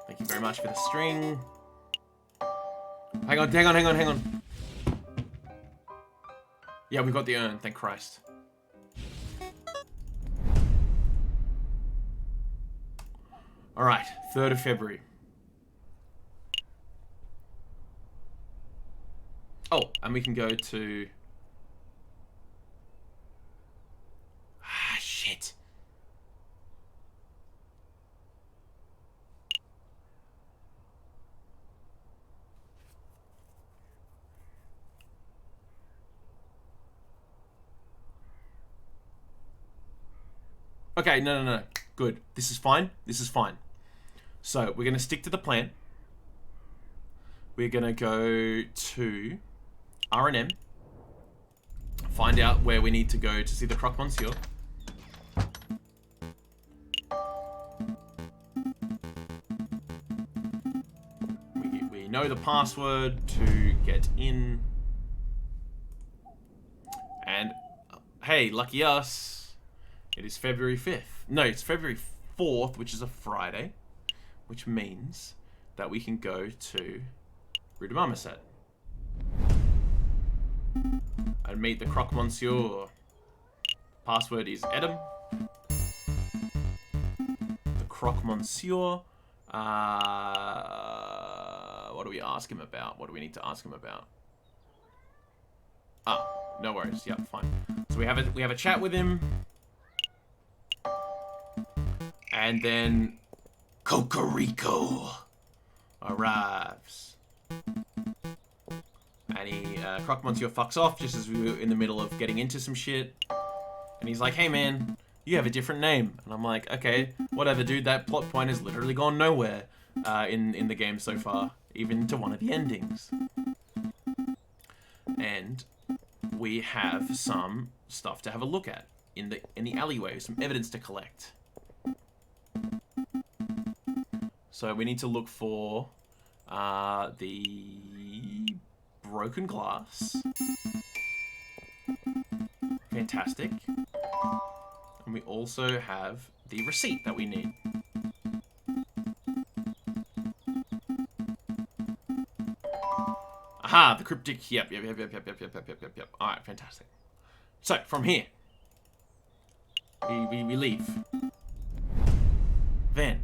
Thank you very much for the string. Hang on. Yeah, we got the urn. Thank Christ. All right, 3rd of February. Oh, and we can go to... Ah, shit. Okay, no. Good. This is fine. So, we're going to stick to the plan. We're going to go to... R&M, find out where we need to go to see the Croque Monsieur. know the password to get in. And, hey, lucky us, it is February 5th. No, it's February 4th, which is a Friday, which means that we can go to Rue de Marmoset and meet the Croque Monsieur. Password is Edam. The Croque Monsieur. What do we ask him about? What do we need to ask him about? Ah, no worries. Yep, fine. So we have a chat with him, and then Cocorico arrives, and he Croque Monsieur fucks off just as we were in the middle of getting into some shit, and he's like, "Hey man, you have a different name," and I'm like, "Okay, whatever, dude. That plot point has literally gone nowhere in the game so far, even to one of the endings." And we have some stuff to have a look at in the alleyway, some evidence to collect. So we need to look for the broken glass. Fantastic. And we also have the receipt that we need. Aha, the cryptic. Yep. All right, fantastic. So from here, we leave. Then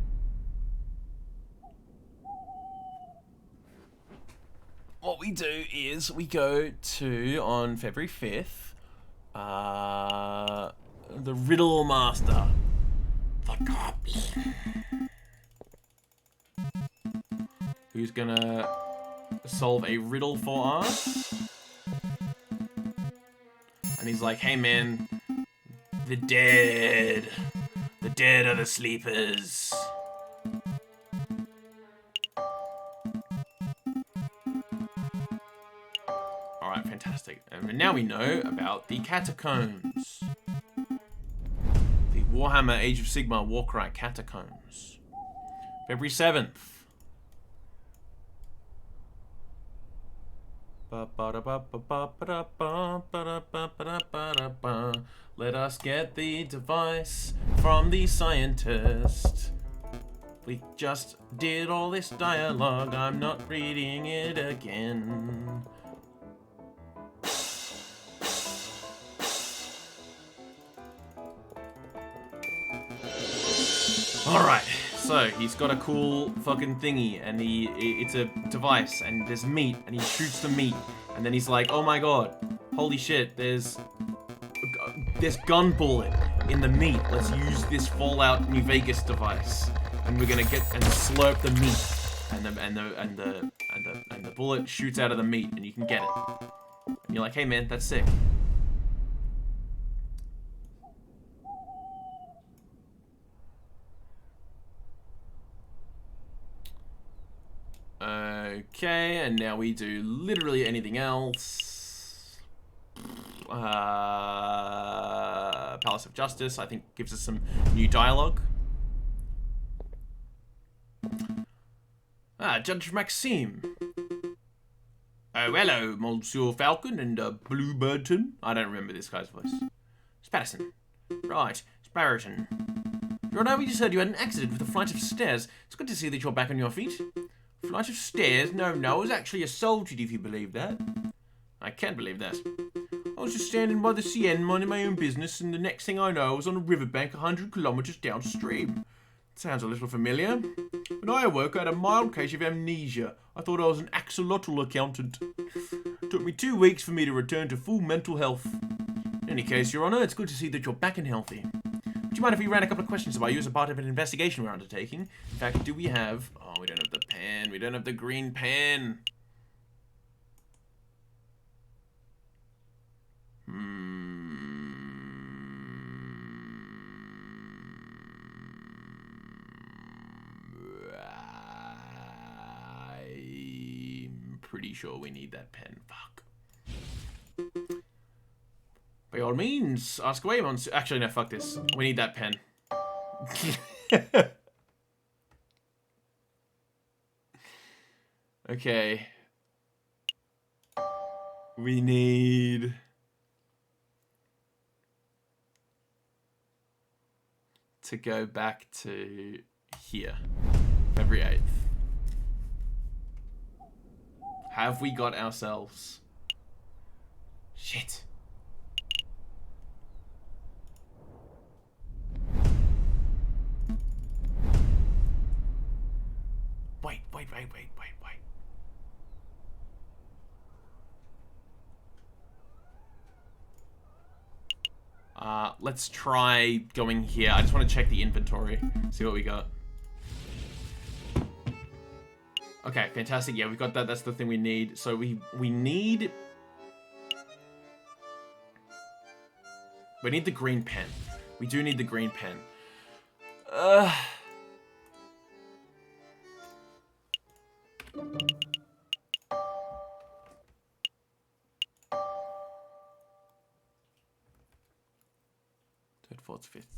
what we do is we go to, on February 5th, the Riddle Master, the Goblin, who's gonna solve a riddle for us. And he's like, "Hey man, the dead are the sleepers." Alright, fantastic. And now we know about the catacombs. The Warhammer Age of Sigmar Warcry catacombs. February 7th. Let us get the device from the scientist. We just did all this dialogue, I'm not reading it again. Alright, so he's got a cool fucking thingy, and it's a device, and there's meat, and he shoots the meat, and then he's like, "Oh my god, holy shit, there's gun bullet in the meat. Let's use this Fallout New Vegas device, and we're gonna get and slurp the meat, and the bullet shoots out of the meat, and you can get it." And you're like, "Hey man, that's sick." Okay, and now we do literally anything else. Palace of Justice, I think, gives us some new dialogue. Judge Maxime. Oh, hello, Monsieur Falcon and Bluebirdton. I don't remember this guy's voice. Spatterson. Right, Sparroton. Your Honor, we just heard you had an accident with a flight of stairs. It's good to see that you're back on your feet. Flight of stairs? No, I was actually assaulted, if you believe that. I can't believe that. I was just standing by the Seine, minding my own business, and the next thing I know, I was on a riverbank 100 kilometres downstream. Sounds a little familiar. When I awoke, I had a mild case of amnesia. I thought I was an axolotl accountant. It took me 2 weeks for me to return to full mental health. In any case, Your Honour, it's good to see that you're back and healthy. Would you mind if we ran a couple of questions about you as a part of an investigation we're undertaking? In fact, do we have... Oh, we don't have the pen. We don't have the green pen. I'm pretty sure we need that pen. Fuck. By all means, ask away, Monsieur. Actually, no, fuck this. We need that pen. Okay. We need... to go back to here. February 8th. Have we got ourselves... Shit. Wait. Let's try going here. I just want to check the inventory, see what we got. Okay, fantastic. Yeah, we've got that. That's the thing we need. So we need... We need the green pen. We do need the green pen. Third, fourth, fifth.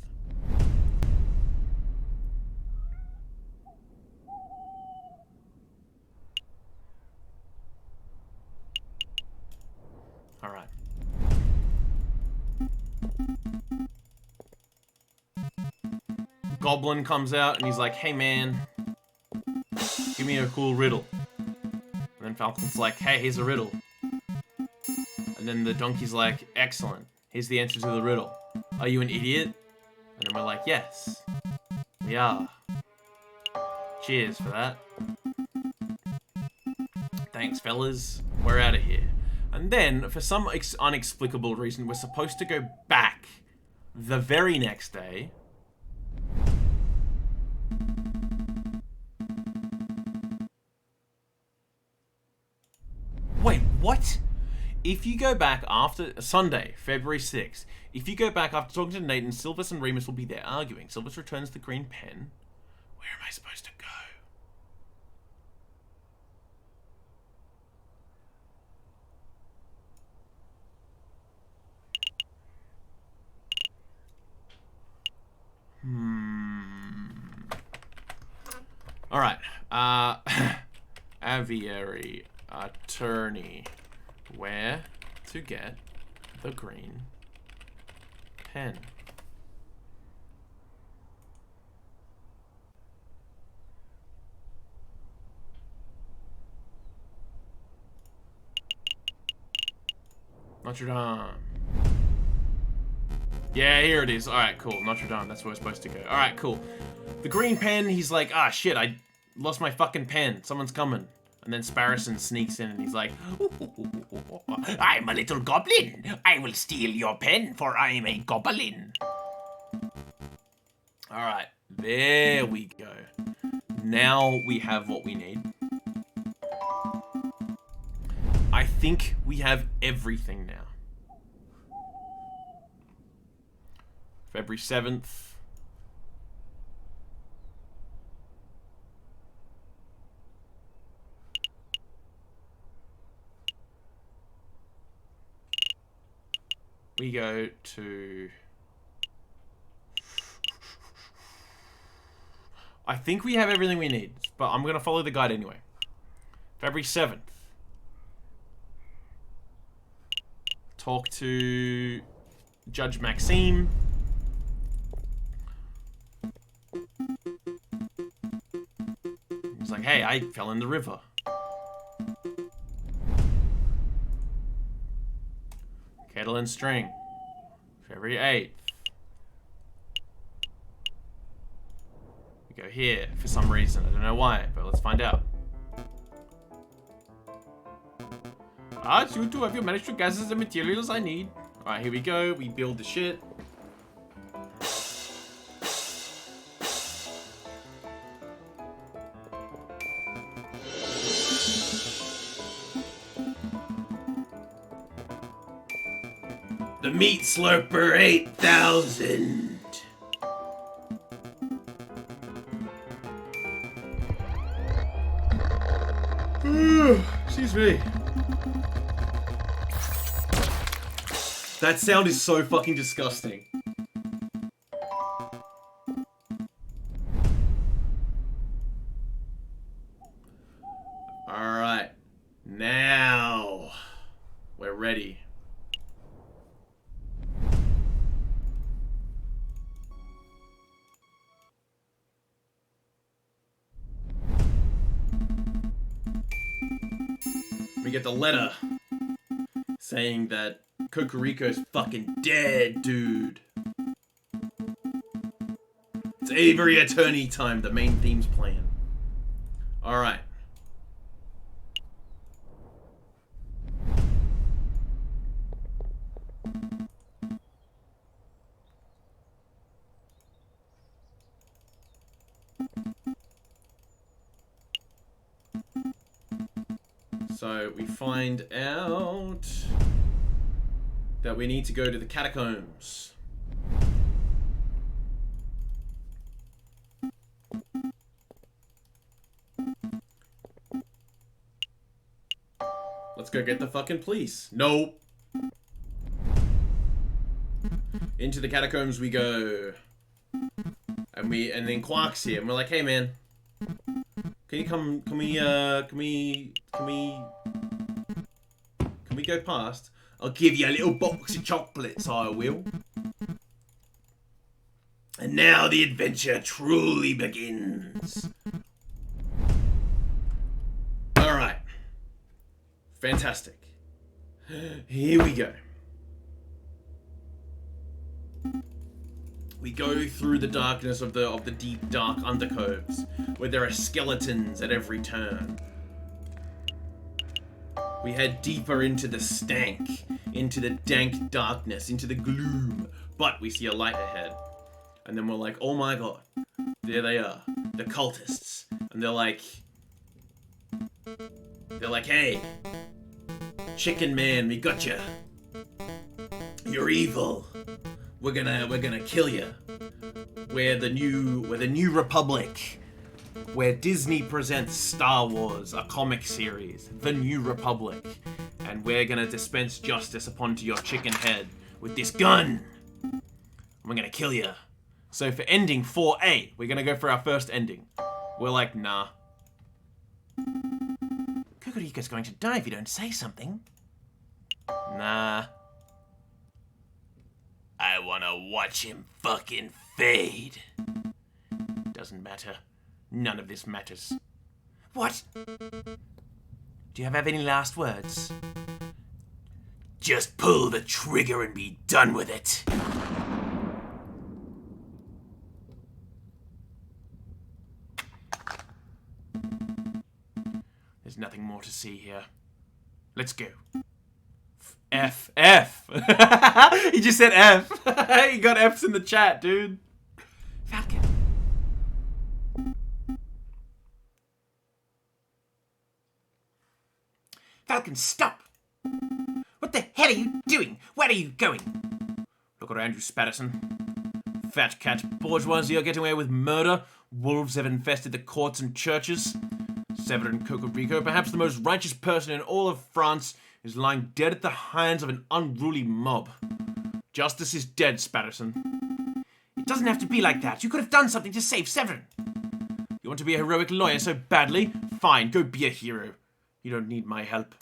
All right. Goblin comes out and he's like, hey man, give me a cool riddle. And then Falcon's like, hey, here's a riddle. And then the donkey's like, excellent, here's the answer to the riddle. Are you an idiot? And then we're like, yes, we are. Cheers for that. Thanks, fellas. We're out of here. And then, for some unexplicable reason, we're supposed to go back the very next day. Wait, what? If you go back after Sunday, February 6th, if you go back after talking to Nathan, Silvus and Remus will be there arguing. Silvus returns the green pen. Where am I supposed to go? All right. Aviary attorney. Where to get the green pen? Notre Dame. Yeah, here it is. All right, cool. Notre Dame. That's where we're supposed to go. All right, cool. The green pen, he's like, ah, shit, I lost my fucking pen. Someone's coming. And then Sparrison sneaks in and he's like, I'm a little goblin. I will steal your pen, for I'm a goblin. All right, there we go. Now we have what we need. I think we have everything now. February 7th. We go to... I think we have everything we need, but I'm going to follow the guide anyway. February 7th. Talk to Judge Maxime. He's like, hey, I fell in the river. Kettle and string. February 8th. We go here for some reason. I don't know why, but let's find out. You two, have you managed to gather the materials I need? Alright, here we go. We build the shit. The Meat Slurper 8000. Excuse me. That sound is so fucking disgusting. Alright. we get the letter saying that Cocorico's fucking dead, dude. It's Aviary Attorney time. The main theme's playing. Alright. So we find out that we need to go to the catacombs. Let's go get the fucking police. Nope. Into the catacombs we go. And then Quark's here and we're like, hey man, can you come, can we go past? I'll give you a little box of chocolates, I will. And now the adventure truly begins. Alright. Fantastic. Here we go. We go through the darkness of the deep, dark undercoves, where there are skeletons at every turn. We head deeper into the stank, into the dank darkness, into the gloom, but we see a light ahead. And then we're like, oh my god, there they are, the cultists. And they're like, hey, Chicken Man, we got you. You're evil. We're gonna kill you. We're the new Republic. Where Disney presents Star Wars, a comic series, The New Republic. And we're gonna dispense justice upon to your chicken head with this gun. We're gonna kill you. So for ending 4A, we're gonna go for our first ending. We're like, nah. Cocorico's going to die if you don't say something. Nah. I wanna watch him fucking fade. Doesn't matter. None of this matters. What? Do you have any last words? Just pull the trigger and be done with it. There's nothing more to see here. Let's go. F. He just said F. He got F's in the chat, dude. Falcon. Falcon, stop! What the hell are you doing? Where are you going? Look around you, Spatterson. Fat cat bourgeoisie are getting away with murder. Wolves have infested the courts and churches. Severin Cocorico, perhaps the most righteous person in all of France, is lying dead at the hands of an unruly mob. Justice is dead, Spatterson. It doesn't have to be like that. You could have done something to save Severin. You want to be a heroic lawyer so badly? Fine, go be a hero. You don't need my help.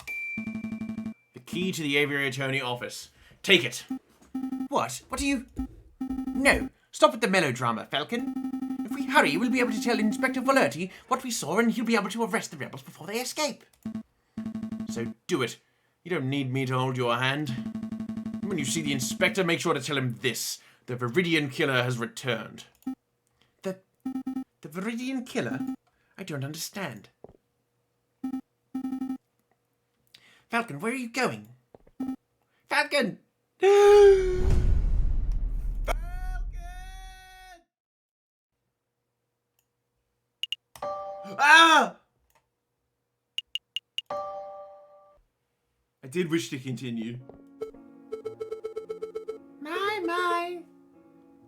The key to the Aviary Attorney office. Take it. What? What are you... No. Stop with the melodrama, Falcon. If we hurry, we'll be able to tell Inspector Volerti what we saw and he'll be able to arrest the rebels before they escape. So do it. You don't need me to hold your hand. When you see the inspector, make sure to tell him this. The Viridian Killer has returned. The Viridian Killer? I don't understand. Falcon, where are you going? Falcon! Ah! I did wish to continue. My.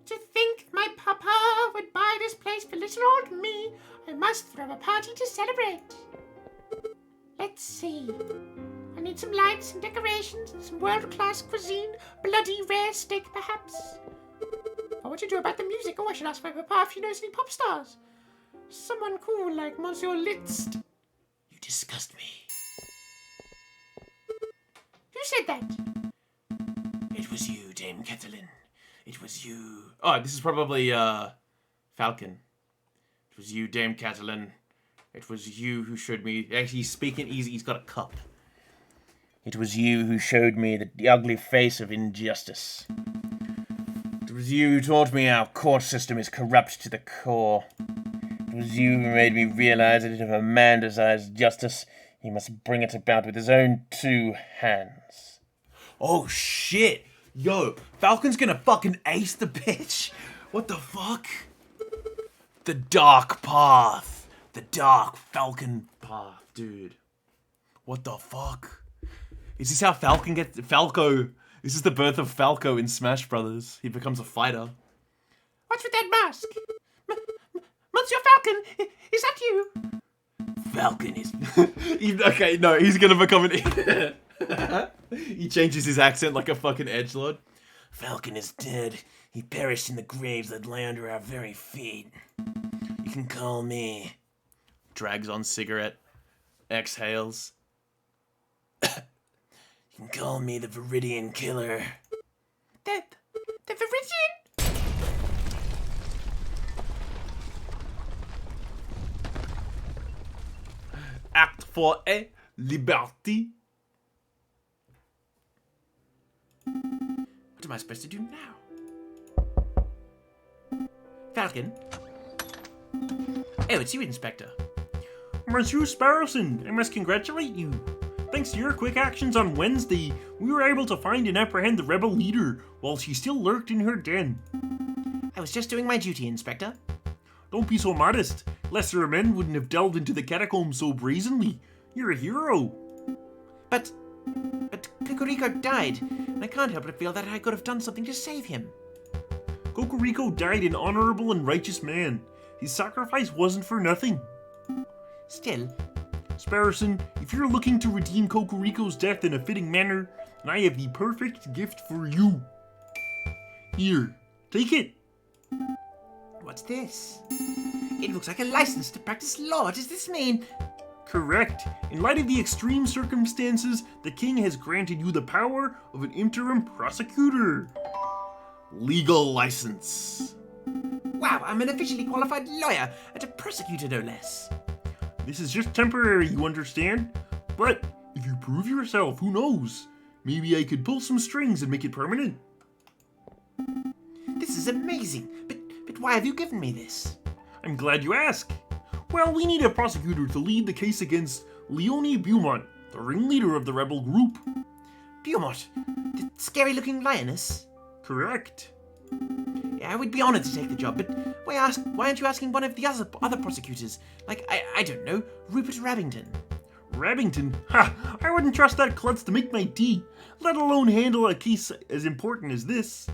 To think my papa would buy this place for little old me. I must throw a party to celebrate. Let's see. I need some lights and decorations, some world-class cuisine, bloody rare steak perhaps. What to do about the music? Oh, I should ask my papa if he knows any pop stars. Someone cool like Monsieur Litzt. You disgust me. Who said that? It was you, Dame Catalin. It was you. Oh, this is probably, Falcon. It was you, Dame Catalin. It was you who showed me. Actually, he's speaking easy. He's got a cup. It was you who showed me the ugly face of injustice. It was you who taught me our court system is corrupt to the core. It was you who made me realize that if a man desires justice, he must bring it about with his own 2 hands. Oh shit! Yo, Falcon's gonna fucking ace the bitch! What the fuck? The dark path. The dark Falcon path, dude. What the fuck? Is this how Falcon gets... Falco. This is the birth of Falco in Smash Brothers. He becomes a fighter. What's with that mask? Monsieur Falcon, is that you? Falcon is... Okay, no, he's gonna become an... He changes his accent like a fucking edgelord. Falcon is dead. He perished in the graves that lay under our very feet. You can call me... Drags on cigarette. Exhales. You can call me the Viridian Killer. The Viridian? Act 4A, Liberty. What am I supposed to do now? Falcon? Oh, it's you, Inspector. Monsieur Sparrowson, I must congratulate you. Thanks to your quick actions on Wednesday, we were able to find and apprehend the rebel leader while she still lurked in her den. I was just doing my duty, Inspector. Don't be so modest. Lesser men wouldn't have delved into the catacombs so brazenly. You're a hero. But Cocorico died, and I can't help but feel that I could have done something to save him. Cocorico died an honorable and righteous man. His sacrifice wasn't for nothing. Still, Sparrowson, if you're looking to redeem Cocorico's death in a fitting manner, then I have the perfect gift for you. Here, take it. what's this? It looks like a license to practice law. What does this mean? Correct. In light of the extreme circumstances, the king has granted you the power of an interim prosecutor. Legal license. Wow, I'm an officially qualified lawyer and a prosecutor, no less. This is just temporary, you understand? But if you prove yourself, who knows? Maybe I could pull some strings and make it permanent. This is amazing, but why have you given me this? I'm glad you ask. Well, we need a prosecutor to lead the case against Leonie Beaumont, the ringleader of the rebel group. Beaumont, the scary-looking lioness? Correct. Yeah, I would be honored to take the job, but why aren't you asking one of the other prosecutors? Like, I don't know, Rupert Rabington. Rabington? Ha! I wouldn't trust that klutz to make my tea, let alone handle a case as important as this.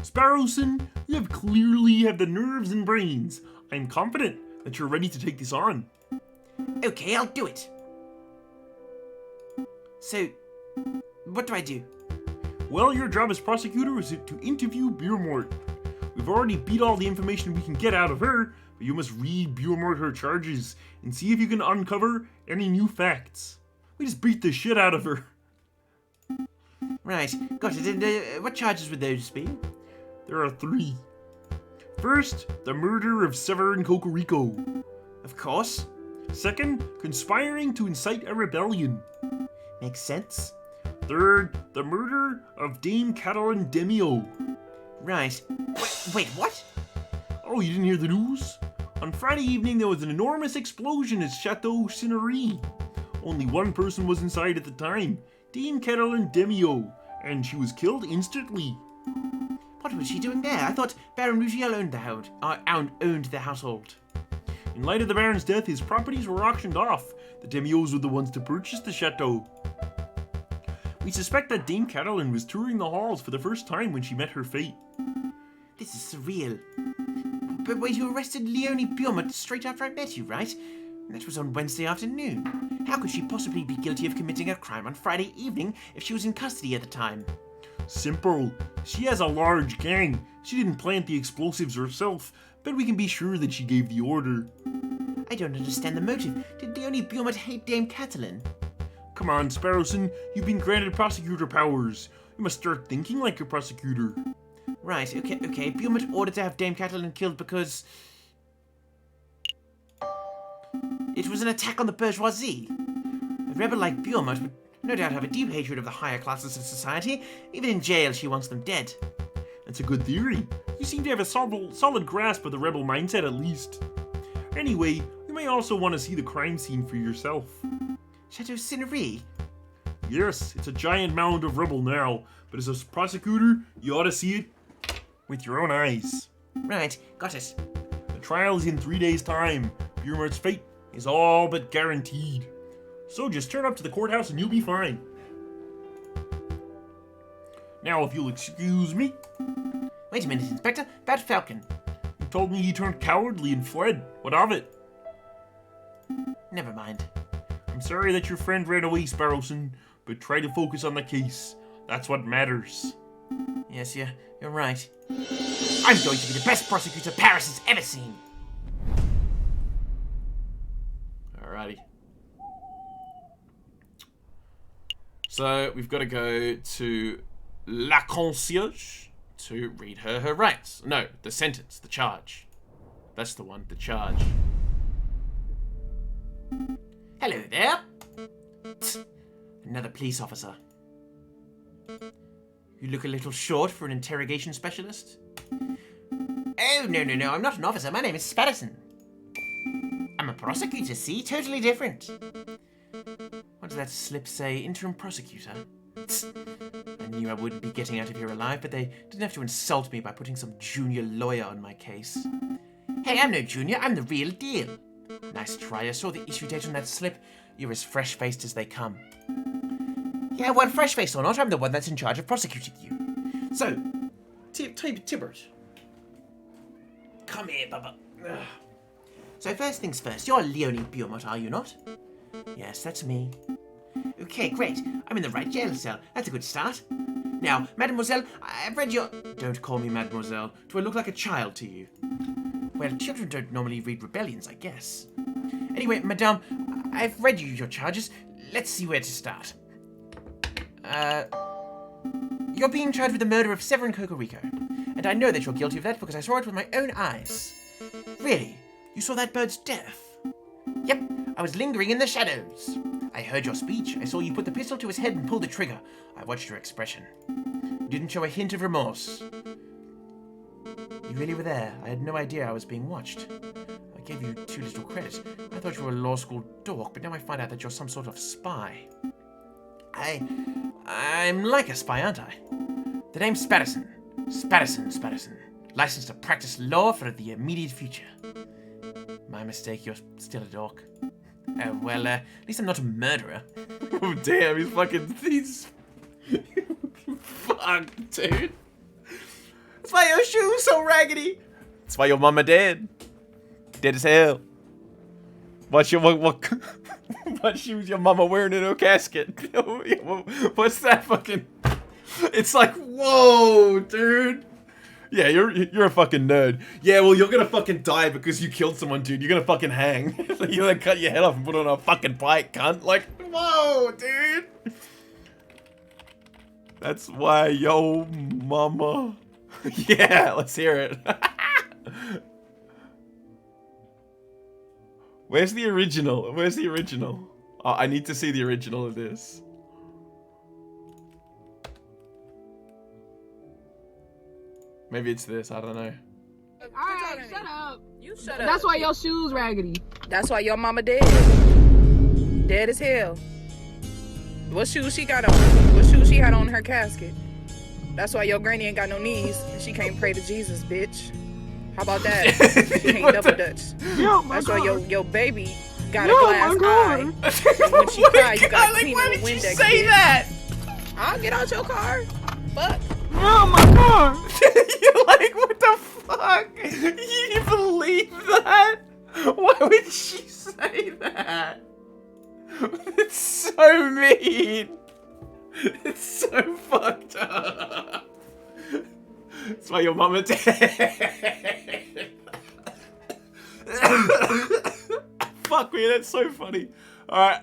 Sparrowson, you clearly have the nerves and brains. I'm confident that you're ready to take this on. Okay, I'll do it. So, what do I do? Well, your job as prosecutor is to interview Beaumont. We've already beat all the information we can get out of her, but you must read Beaumont her charges and see if you can uncover any new facts. We just beat the shit out of her. Right, got it. And what charges would those be? There are 3. First, the murder of Severin Cocorico. Of course. Second, conspiring to incite a rebellion. Makes sense. Third, the murder of Dame Catalan Demio. Right. Wait, what? Oh, you didn't hear the news? On Friday evening, there was an enormous explosion at Chateau Signory. Only one person was inside at the time, Dame Catalan Demio, and she was killed instantly. What was she doing there? I thought Baron Rugiel owned the household. In light of the Baron's death, his properties were auctioned off. The Demios were the ones to purchase the chateau. We suspect that Dame Catalan was touring the halls for the first time when she met her fate. This is surreal. But wait, you arrested Leonie Beaumont straight after I met you, right? That was on Wednesday afternoon. How could she possibly be guilty of committing a crime on Friday evening if she was in custody at the time? Simple. She has a large gang. She didn't plant the explosives herself, but we can be sure that she gave the order. I don't understand the motive. Did Leonie Beaumont hate Dame Catalan? Come on, Sparrowson. You've been granted prosecutor powers. You must start thinking like a prosecutor. Right, okay. Beaumont ordered to have Dame Catalan killed because it was an attack on the bourgeoisie. A rebel like Beaumont no doubt have a deep hatred of the higher classes of society. Even in jail, she wants them dead. That's a good theory. You seem to have a solid grasp of the rebel mindset at least. Anyway, you may also want to see the crime scene for yourself. Chateau Cinerie? Yes, it's a giant mound of rubble now, but as a prosecutor, you ought to see it with your own eyes. Right, got it. The trial is in 3 days' time. Bjormar's fate is all but guaranteed. So just turn up to the courthouse and you'll be fine. Now, if you'll excuse me. Wait a minute, Inspector. Bad Falcon. You told me he turned cowardly and fled. What of it? Never mind. I'm sorry that your friend ran away, Sparrowson, but try to focus on the case. That's what matters. Yes, you're right. I'm going to be the best prosecutor Paris has ever seen. Alrighty. So we've got to go to La Concierge to read her rights. No, the sentence, the charge. That's the one, the charge. Hello there. Another police officer. You look a little short for an interrogation specialist. Oh, no, I'm not an officer. My name is Sparrowson. I'm a prosecutor, see? Totally different. What does that slip say? Interim prosecutor? I knew I wouldn't be getting out of here alive, but they didn't have to insult me by putting some junior lawyer on my case. Hey, I'm no junior. I'm the real deal. Nice try. I saw the issue date on that slip. You're as fresh-faced as they come. Yeah, well, fresh-faced or not, I'm the one that's in charge of prosecuting you. So, Tibbert. Come here, Bubba. Ugh. So first things first, you're Leonie Bjormot, are you not? Yes, that's me. Okay, great. I'm in the right jail cell. That's a good start. Now, mademoiselle, I've read your... Don't call me mademoiselle. Do I look like a child to you? Well, children don't normally read rebellions, I guess. Anyway, madame, I've read you your charges. Let's see where to start. You're being charged with the murder of Severin Cocorico. And I know that you're guilty of that because I saw it with my own eyes. Really? You saw that bird's death? Yep, I was lingering in the shadows. I heard your speech. I saw you put the pistol to his head and pull the trigger. I watched your expression. You didn't show a hint of remorse. You really were there. I had no idea I was being watched. I gave you too little credit. I thought you were a law school dork, but now I find out that you're some sort of spy. I'm like a spy, aren't I? The name's Sparrowson. Sparrowson. Licensed to practice law for the immediate future. My mistake, you're still a dork. Well, at least I'm not a murderer. Oh, damn, he's... Fuck, dude. That's why your shoes so raggedy. That's why your mama dead. Dead as hell. What shoes your mama wearing in her casket? What's that fucking... It's like, whoa, dude. Yeah, you're a fucking nerd. Yeah, well, you're gonna fucking die because you killed someone, dude. You're gonna fucking hang. You're gonna cut your head off and put it on a fucking pike, cunt. Like, whoa, dude. That's why yo mama... Yeah, let's hear it. Where's the original? Oh, I need to see the original of this. Maybe it's this, I don't know. Alright, shut up. You shut up. That's why your shoes raggedy. That's why your mama dead. Dead as hell. What shoes she got on? What shoes she had on her casket? That's why your granny ain't got no knees and she can't pray to Jesus, bitch. How about that? She can't double dutch. That's why your baby got a glass eye. And when she cry, you gotta clean it with Windex. Say that? I'll get out your car. Fuck. Oh my god. You're like, what the fuck? You believe that? Why would she say that? It's so mean. It's so fucked up. That's why your mama dead. Fuck me, that's so funny. Alright.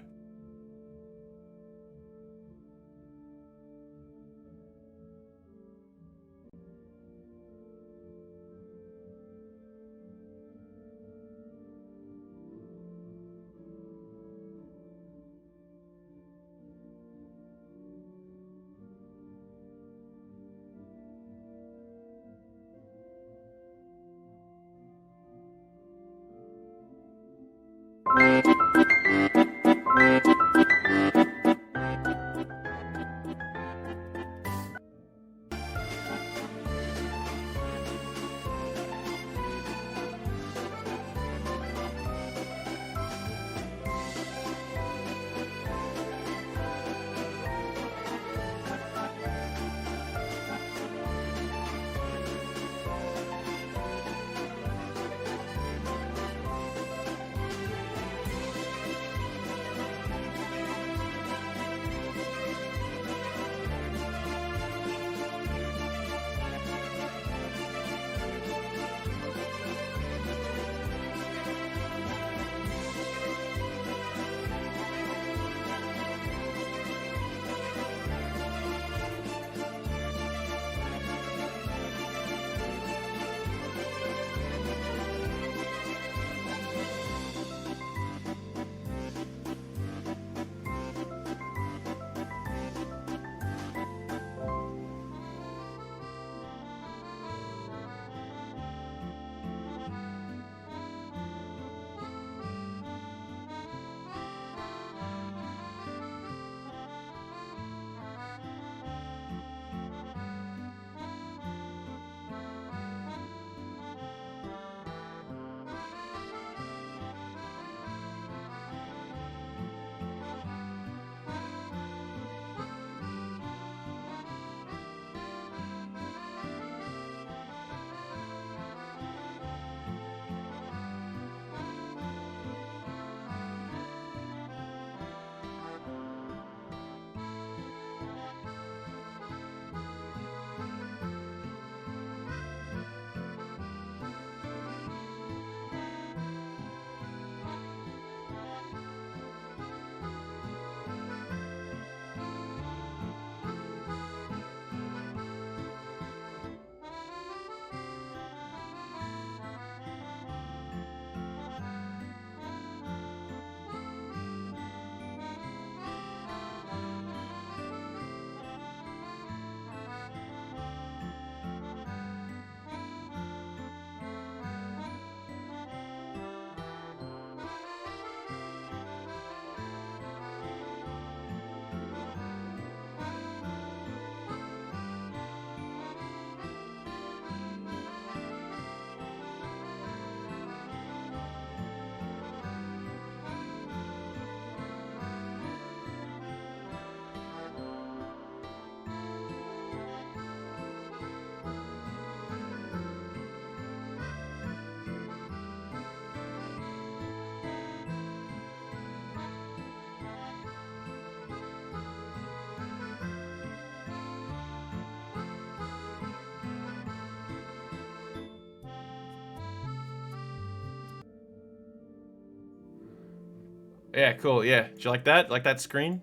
Yeah, cool. Yeah. Do you like that? Like that screen?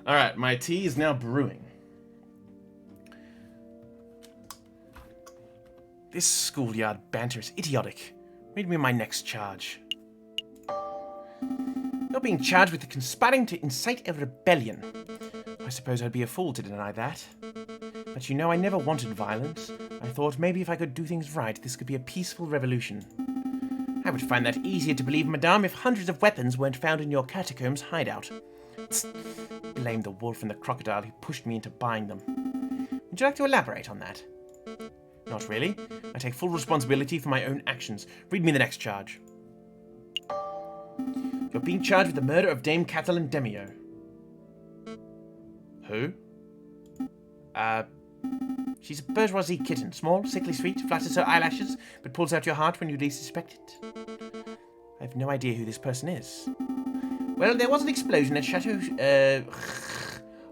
Alright, my tea is now brewing. This schoolyard banter is idiotic. Read me my next charge. You're being charged with conspiring to incite a rebellion. I suppose I'd be a fool to deny that. But you know, I never wanted violence. I thought maybe if I could do things right, this could be a peaceful revolution. I would find that easier to believe, madame, if hundreds of weapons weren't found in your catacombs hideout. Blame the wolf and the crocodile who pushed me into buying them. Would you like to elaborate on that? Not really. I take full responsibility for my own actions. Read me the next charge. You're being charged with the murder of Dame Kathleen Demio. Who? She's a bourgeoisie kitten. Small, sickly sweet, flatters her eyelashes, but pulls out your heart when you least suspect it. I have no idea who this person is. Well, there was an explosion at Chateau...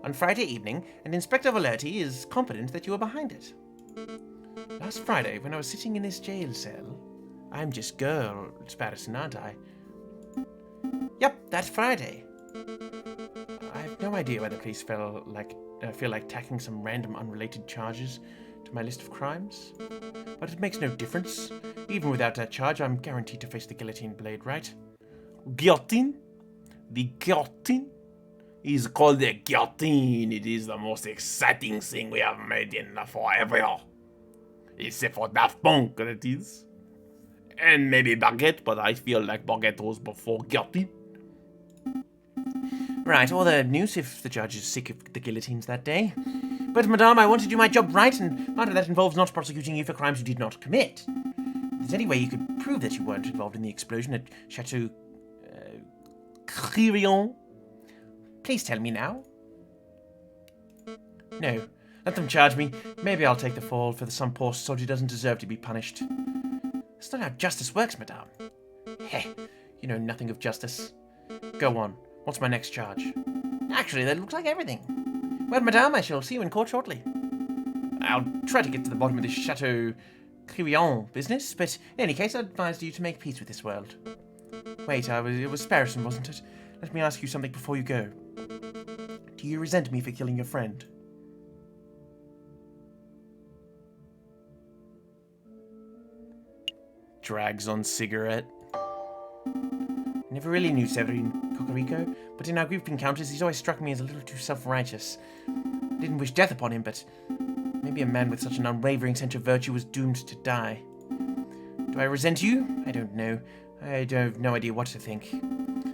on Friday evening, and Inspector Volerti is confident that you were behind it. Last Friday, when I was sitting in this jail cell... I'm just girl, Sparrowson, aren't I? Yep, that Friday. I have no idea why the police feel like tacking some random unrelated charges to my list of crimes. But it makes no difference. Even without that charge, I'm guaranteed to face the guillotine blade, right? Guillotine? The guillotine? Is called the guillotine. It is the most exciting thing we have made in forever. Except for Daft Punk, that is. And maybe Baguette, but I feel like Baguette was before guillotine. Right, all the news if the judge is sick of the guillotines that day. But, madame, I want to do my job right, and part of that involves not prosecuting you for crimes you did not commit. If there's any way you could prove that you weren't involved in the explosion at Chateau... Cririon, please tell me now. No, let them charge me. Maybe I'll take the fall for some poor sod who doesn't deserve to be punished. That's not how justice works, madame. Heh, you know nothing of justice. Go on. What's my next charge? Actually, that looks like everything. Well, madame, I shall see you in court shortly. I'll try to get to the bottom of this Chateau Cririon business, but in any case, I advise you to make peace with this world. Wait, it was Sparrowson, wasn't it? Let me ask you something before you go. Do you resent me for killing your friend? Drags on cigarette. Never really knew Severin Cocorico, but in our group encounters he's always struck me as a little too self-righteous. I didn't wish death upon him, but maybe a man with such an unwavering sense of virtue was doomed to die. Do I resent you? I don't know. I have no idea what to think.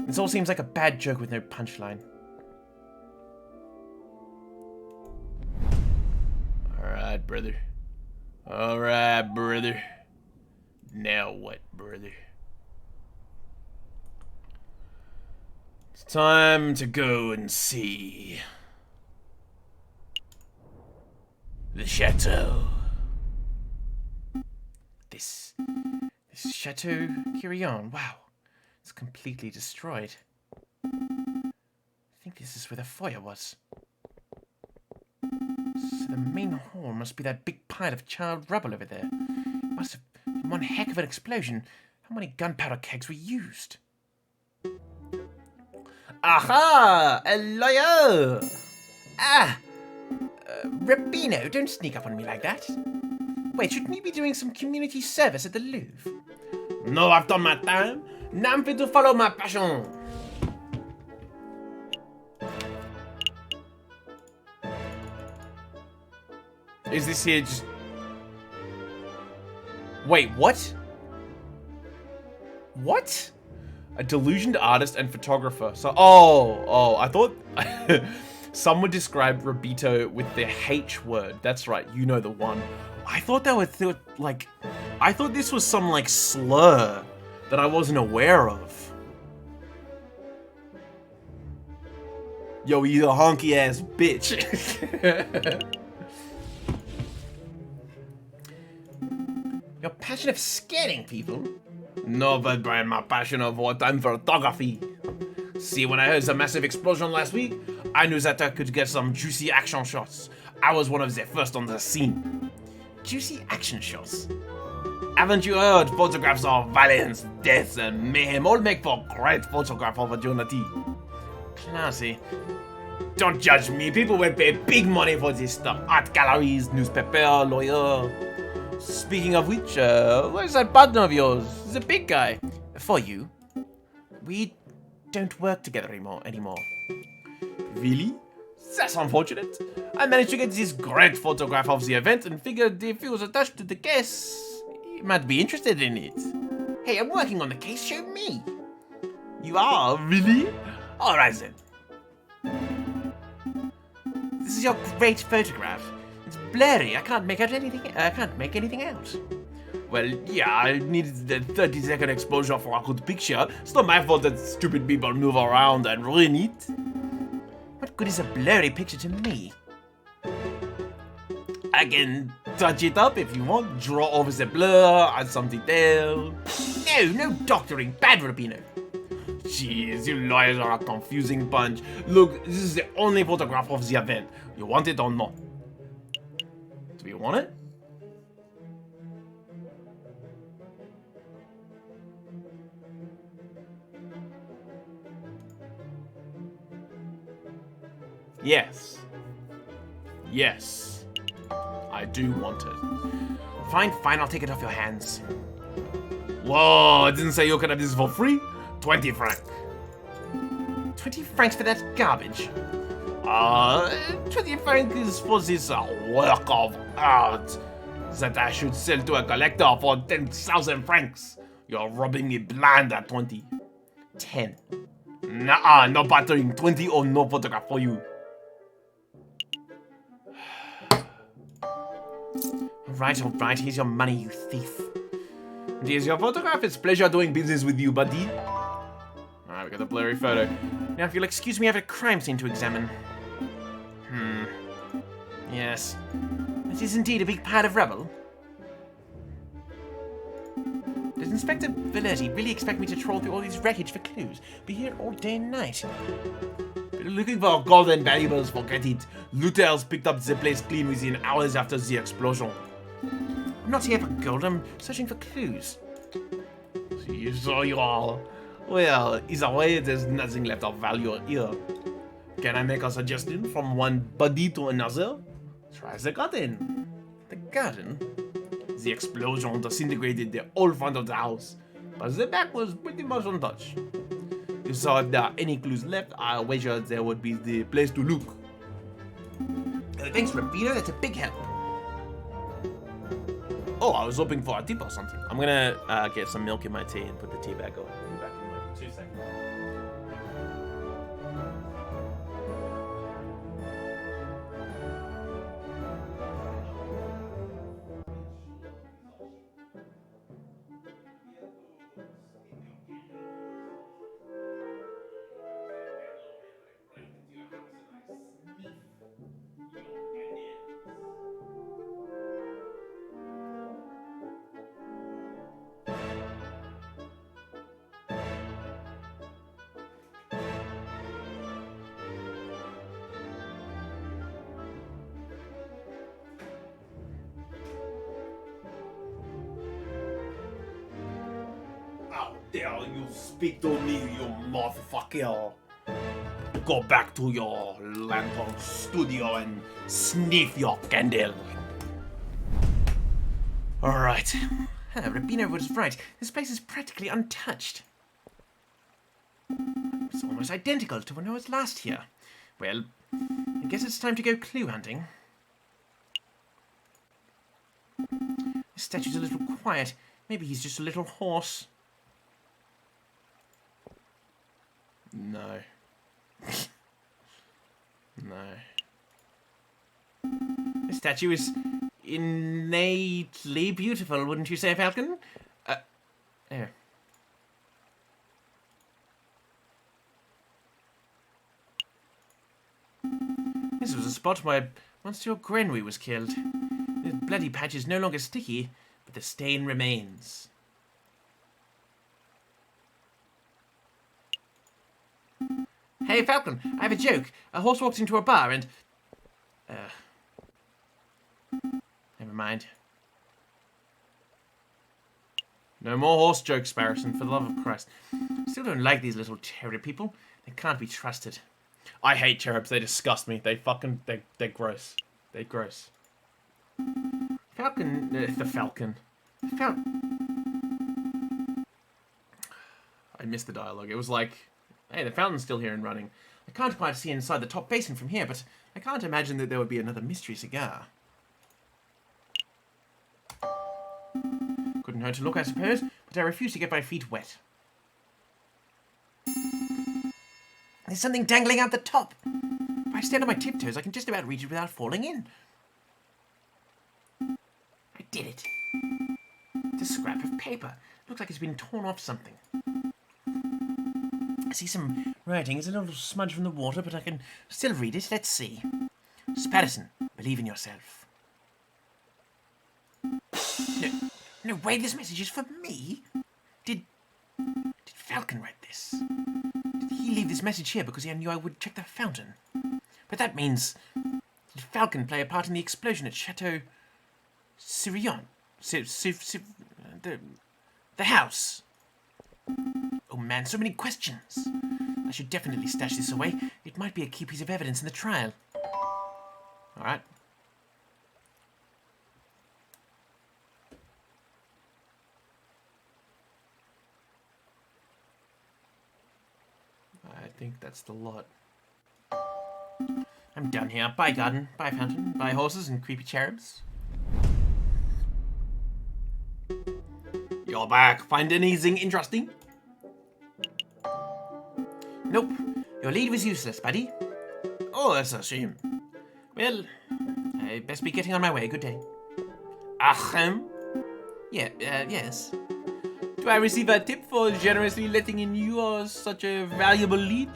This all seems like a bad joke with no punchline. Alright, brother. Alright, brother. Now what, brother? It's time to go and see the chateau. This Chateau Cririon, wow, it's completely destroyed. I think this is where the fire was. So the main hall must be that big pile of charred rubble over there. It must have been one heck of an explosion. How many gunpowder kegs were used? Aha! A lawyer! Rubino, don't sneak up on me like that. Wait, shouldn't you be doing some community service at the Louvre? No, I've done my time. Now I'm fit to follow my passion. Is this here just... Wait, what? What? A delusioned artist and photographer. So, I thought someone described Rabito with the H word. That's right, you know the one. I thought that was like, I thought this was some like slur that I wasn't aware of. Yo, you a honky ass bitch. Your passion of scaring people? No, but Brian, my passion of wartime photography. See, when I heard the massive explosion last week, I knew that I could get some juicy action shots. I was one of the first on the scene. Juicy action shots? Haven't you heard? Photographs of violence, death, and mayhem all make for great photograph opportunity. Classy. Don't judge me. People will pay big money for this stuff. Art galleries, newspaper, lawyer. Speaking of which, where's that partner of yours? The big guy. For you. We don't work together anymore. Really? That's unfortunate. I managed to get this great photograph of the event and figured if he was attached to the case, he might be interested in it. Hey, I'm working on the case. Show me. You are? Really? Alright then. This is your great photograph. It's blurry. I can't make anything out. Well, yeah, I needed the 30-second exposure for a good picture. It's not my fault that stupid people move around and ruin it. What good is a blurry picture to me? I can touch it up if you want, draw over the blur, add some detail. No doctoring. Bad, Rubino. Jeez, you lawyers are a confusing bunch. Look, this is the only photograph of the event. You want it or not? Do you want it? Yes. Yes. I do want it. Fine, I'll take it off your hands. Whoa, I didn't say you could have this for free. 20 francs. 20 francs for that garbage. 20 francs is for this work of art that I should sell to a collector for 10,000 francs. You're robbing me blind at 20. 10. Nah, no battering. 20 or no photograph for you. All right, here's your money, you thief. And here's your photograph. It's a pleasure doing business with you, buddy. Alright, we got a blurry photo. Now, if you'll excuse me, I have a crime scene to examine. Yes. It is indeed a big pile of rubble. Does Inspector Valetti really expect me to troll through all these wreckage for clues? Be here all day and night. If you're looking for golden valuables, forget it. Looters picked up the place clean within hours after the explosion. I'm not here for gold, I'm searching for clues. So you are. Well, either way, there's nothing left of value here. Can I make a suggestion from one buddy to another? Try the garden. The garden? The explosion disintegrated the whole front of the house, but the back was pretty much untouched. So if there are any clues left, I wager there would be the place to look. Thanks, Rubino, that's a big help. Oh, I was hoping for a tip or something. I'm gonna get some milk in my tea and put the tea back on. Be back in like 2 seconds. How dare you speak to me, you motherfucker! Go back to your lantern studio and sniff your candle. Alright. Rubino was right. This place is practically untouched. It's almost identical to when I was last here. Well, I guess it's time to go clue hunting. This statue's a little quiet. Maybe he's just a little hoarse. No. No. This statue is innately beautiful, wouldn't you say, Falcon? There. This was a spot where Monsieur Grenouille was killed. The bloody patch is no longer sticky, but the stain remains. Hey, Falcon, I have a joke. A horse walked into a bar and... Never mind. No more horse jokes, Sparrowson, for the love of Christ. Still don't like these little cherub people. They can't be trusted. I hate cherubs. They disgust me. They're gross. They're gross. Falcon... the Falcon. I missed the dialogue. It was like, Hey, the fountain's still here and running. I can't quite see inside the top basin from here, but I can't imagine that there would be another mystery cigar. Couldn't hurt to look, I suppose, but I refuse to get my feet wet. There's something dangling out the top. If I stand on my tiptoes, I can just about reach it without falling in. I did it. It's a scrap of paper. Looks like it's been torn off something. I see some writing. It's a little smudge from the water, but I can still read it. Let's see. Sparrowson, believe in yourself. No way, this message is for me. Did Falcon write this? Did he leave this message here because he knew I would check the fountain? But that means, did Falcon play a part in the explosion at Chateau Sirion? The house. Oh man, so many questions. I should definitely stash this away. It might be a key piece of evidence in the trial. Alright. I think that's the lot. I'm done here. Bye garden, bye fountain, bye horses and creepy cherubs. you're back. Find anything interesting? Nope. Your lead was useless, buddy. Oh, that's a shame. Well, I best be getting on my way. Good day. Ahem. Yeah, yes. Do I receive a tip for generously letting in you such a valuable lead?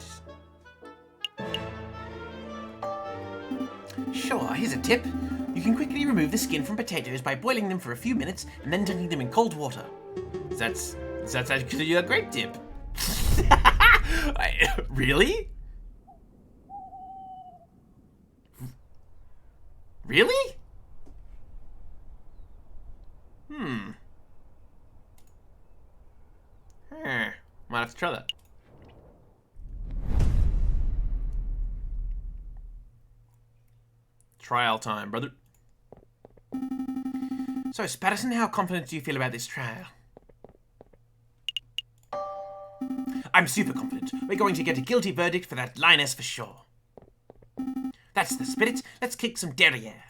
Sure, here's a tip. You can quickly remove the skin from potatoes by boiling them for a few minutes and then dunking them in cold water. That's actually a great tip. Really? Really? Might have to try that. Trial time, brother. So, Sparrowson, how confident do you feel about this trial? I'm super confident. We're going to get a guilty verdict for that lioness for sure. That's the spirit. Let's kick some derriere.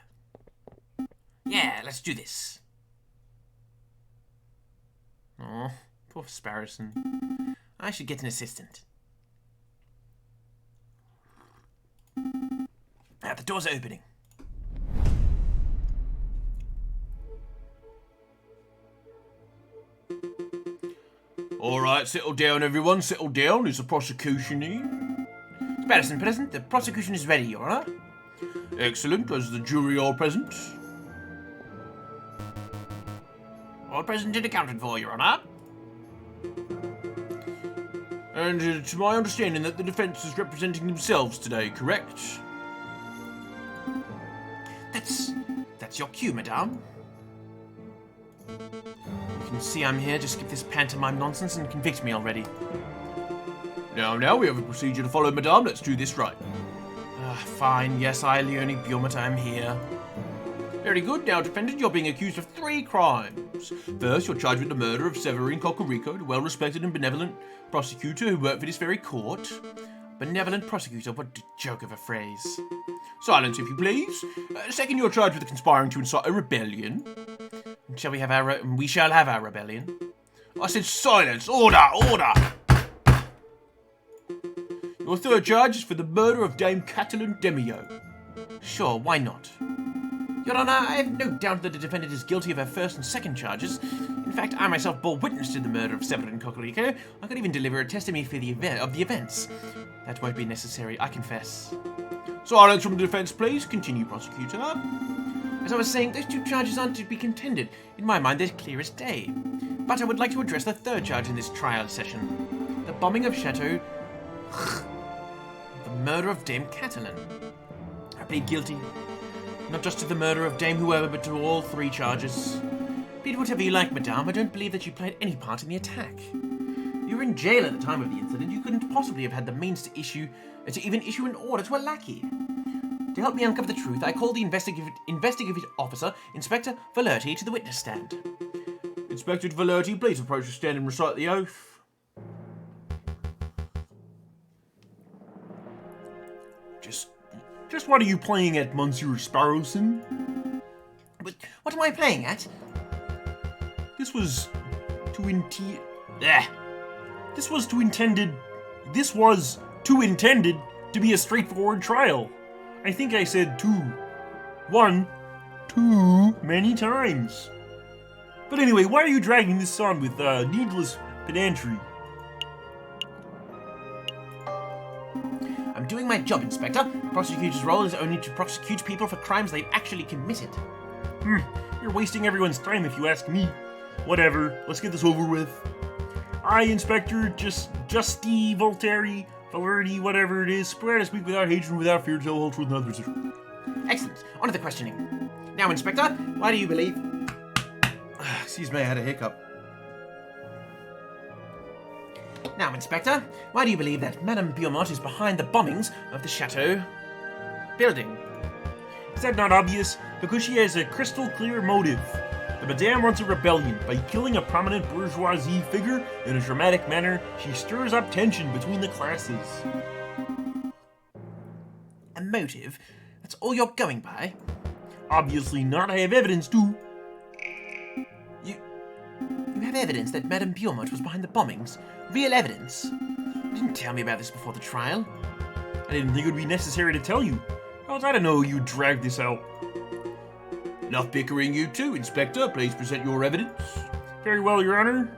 Yeah, let's do this. Oh, poor Sparrowson. I should get an assistant. Ah, the door's opening. All right, settle down, everyone. Settle down. It's a prosecution here. Sparrowson present. The prosecution is ready, Your Honor. Excellent. As the jury all present. All present and accounted for, Your Honor. And it's my understanding that the defence is representing themselves today, correct? That's your cue, madame. You can see I'm here. Just skip this pantomime nonsense and convict me already. Now, we have a procedure to follow, madame. Let's do this right. Fine. Yes, I, Leonie Bjormut, I'm here. Very good. Now, defendant, you're being accused of 3 crimes. First, you're charged with the murder of Severine Cocorico, the well-respected and benevolent prosecutor who worked for this very court. Benevolent prosecutor, what a joke of a phrase. Silence, if you please. Second, you're charged with conspiring to incite a rebellion. We shall have our rebellion. I said silence! Order! Order! Your third charge is for the murder of Dame Catalan Demio. Sure, why not? Your Honor, I have no doubt that the defendant is guilty of her first and second charges. In fact, I myself bore witness to the murder of Severin Cocorico. I could even deliver a testimony for of the events. That won't be necessary, I confess. Silence from the defence, please. Continue, prosecutor. As I was saying, those 2 charges aren't to be contended. In my mind, they're clear as day. But I would like to address the 3rd charge in this trial session. The bombing of Chateau... the murder of Dame Catalan. I plead guilty. Not just to the murder of Dame whoever, but to all 3 charges. Be it whatever you like, madame, I don't believe that you played any part in the attack. You were in jail at the time of the incident. You couldn't possibly have had the means to even issue an order to a lackey. To help me uncover the truth, I called the investigative officer, Inspector Valerti, to the witness stand. Inspector Valerti, please approach the stand and recite the oath. Just what are you playing at, Monsieur Sparrowson? But what am I playing at? This was too intended to be a straightforward trial. I think I said too many times. But anyway, why are you dragging this on with needless pedantry? I'm doing my job, Inspector. The prosecutor's role is only to prosecute people for crimes they've actually committed. You're wasting everyone's time if you ask me. Whatever, let's get this over with. I, Inspector Justy Valerti, whatever it is, swear to speak without hatred and without fear to tell the whole truth and nothing but the truth. Excellent. On to the questioning. Now, Inspector, why do you believe... Excuse me, I had a hiccup. Now, Inspector, why do you believe that Madame Beaumont is behind the bombings of the Chateau building? Is that not obvious? Because she has a crystal clear motive. The Madame wants a rebellion. By killing a prominent bourgeoisie figure in a dramatic manner, she stirs up tension between the classes. A motive? That's all you're going by? Obviously not. I have evidence too. You have evidence that Madame Beaumont was behind the bombings? Real evidence? You didn't tell me about this before the trial. I didn't think it would be necessary to tell you. How was I to know you'd drag this out? Enough bickering, you two. Inspector, please present your evidence. Very well, Your Honor.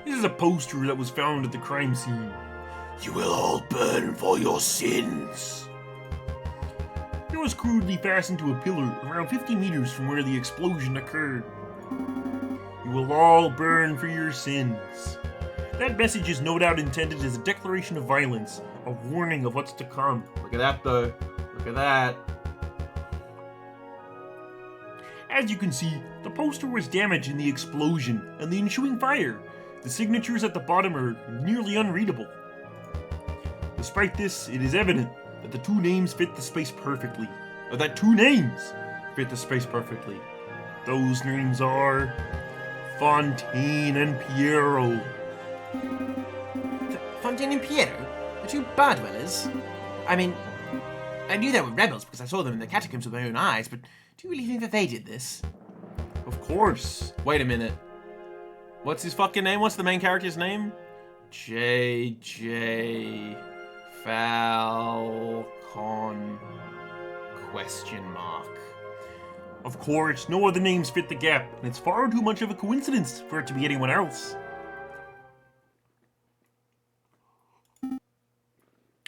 This is a poster that was found at the crime scene. You will all burn for your sins. It was crudely fastened to a pillar around 50 meters from where the explosion occurred. You will all burn for your sins. That message is no doubt intended as a declaration of violence, a warning of what's to come. Look at that, though. Look at that. As you can see, the poster was damaged in the explosion and the ensuing fire. The signatures at the bottom are nearly unreadable. Despite this, it is evident that the two names fit the space perfectly. Those names are Fontaine and Piero. Fontaine and Piero? The two bar-dwellers? I mean, I knew they were rebels because I saw them in the catacombs with my own eyes, but do you really think that they did this? Of course. Wait a minute. What's his fucking name? What's the main character's name? J.J. Falcon? ? Of course, no other names fit the gap, and it's far too much of a coincidence for it to be anyone else.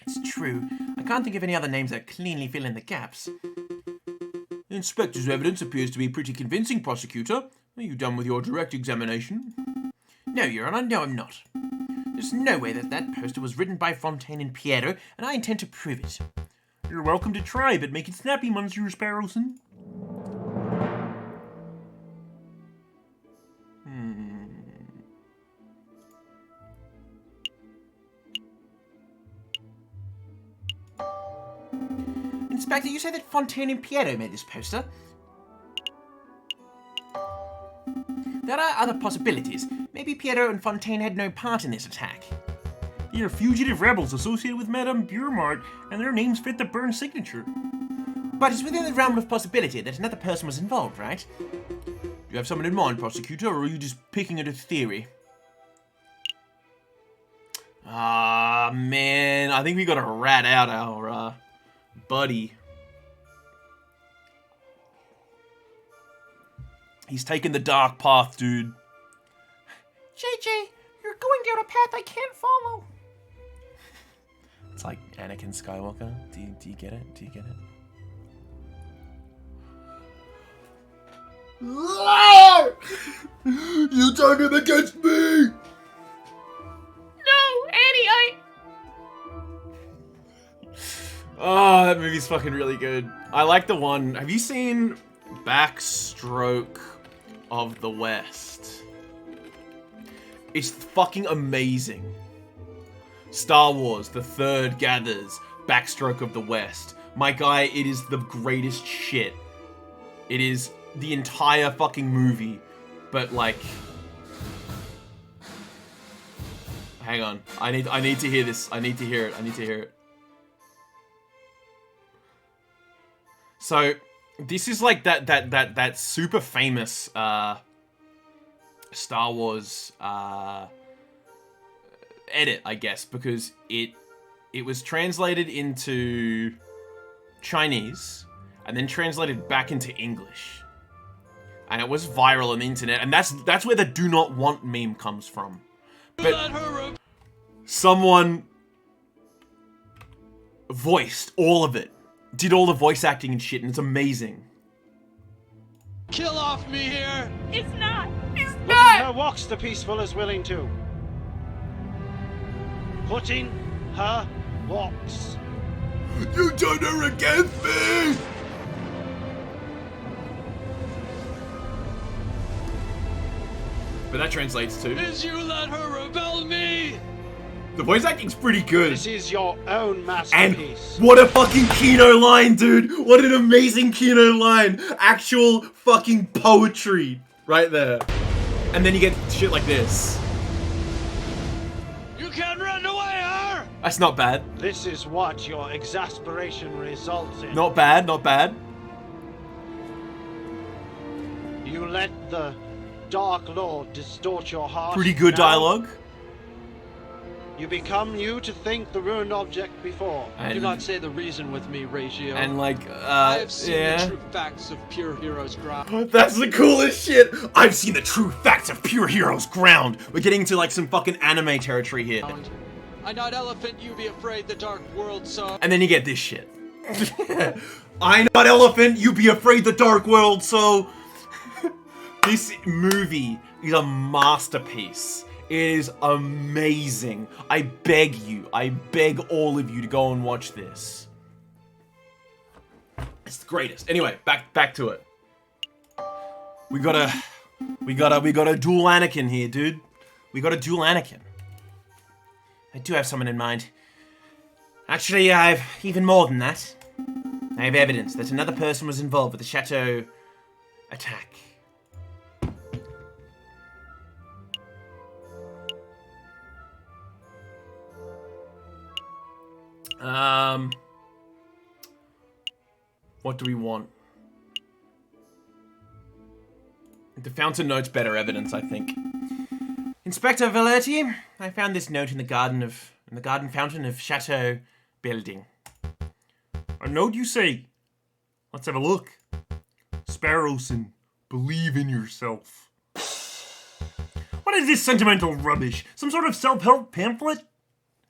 It's true. I can't think of any other names that cleanly fill in the gaps. The inspector's evidence appears to be pretty convincing, prosecutor. Are you done with your direct examination? No, Your Honor, no, I'm not. There's no way that that poster was written by Fontaine and Piero, and I intend to prove it. You're welcome to try, but make it snappy, Monsieur Sparrowson. Inspector, you say that Fontaine and Piero made this poster? There are other possibilities. Maybe Piero and Fontaine had no part in this attack. They are fugitive rebels associated with Madame Beaumont, and their names fit the burn signature. But it's within the realm of possibility that another person was involved, right? Do you have someone in mind, prosecutor, or are you just picking at a theory? Ah, man. I think we gotta rat out our, buddy. He's taken the dark path, dude. JJ, you're going down a path I can't follow. It's like Anakin Skywalker. Do you get it? Do you get it? You turned him against me! No, Annie, Oh, that movie's fucking really good. I like the one. Have you seen Backstroke of the West. It's fucking amazing. Star Wars, the third gathers. Backstroke of the West. My guy, it is the greatest shit. It is the entire fucking movie. But like... Hang on. I need to hear this. I need to hear it. So, this is like that super famous Star Wars edit, I guess, because it was translated into Chinese and then translated back into English. And it was viral on the internet, and that's where the do not want meme comes from. But someone voiced all of it. Did all the voice acting and shit, and it's amazing. Kill off me here! It's not. Her walks the peaceful is willing to. Putting her walks. You done her against me! But that translates to... Is you let her rebel me! The voice acting's pretty good. This is your own And masterpiece. what a fucking Kino line, dude! What an amazing Kino line! Actual fucking poetry right there. And then you get shit like this. You can't run away, her! That's not bad. This is what your exasperation results in. Not bad, not bad. You let the Dark Lord distort your heart. Pretty good Now dialogue. You become you to think the ruined object before. Do not say the reason with me, Ratio. And like, I have seen yeah. the true facts of pure heroes ground. That's the coolest shit! I've seen the true facts of pure heroes ground! We're getting into like some fucking anime territory here. I not elephant, you be afraid the dark world so. And then you get this shit. I not elephant, you be afraid the dark world, so... This movie is a masterpiece. It is amazing. I beg all of you to go and watch this. It's the greatest. Anyway, back to it. We got a dual Anakin here, dude. We got a dual Anakin. I do have someone in mind. Actually, I've even more than that. I have evidence that another person was involved with the Chateau attack. What do we want? The fountain note's better evidence, I think. Inspector Valerti, I found this note in the garden fountain of Chateau building. A note, you say? Let's have a look. Sparrowson, believe in yourself. What is this sentimental rubbish? Some sort of self-help pamphlet?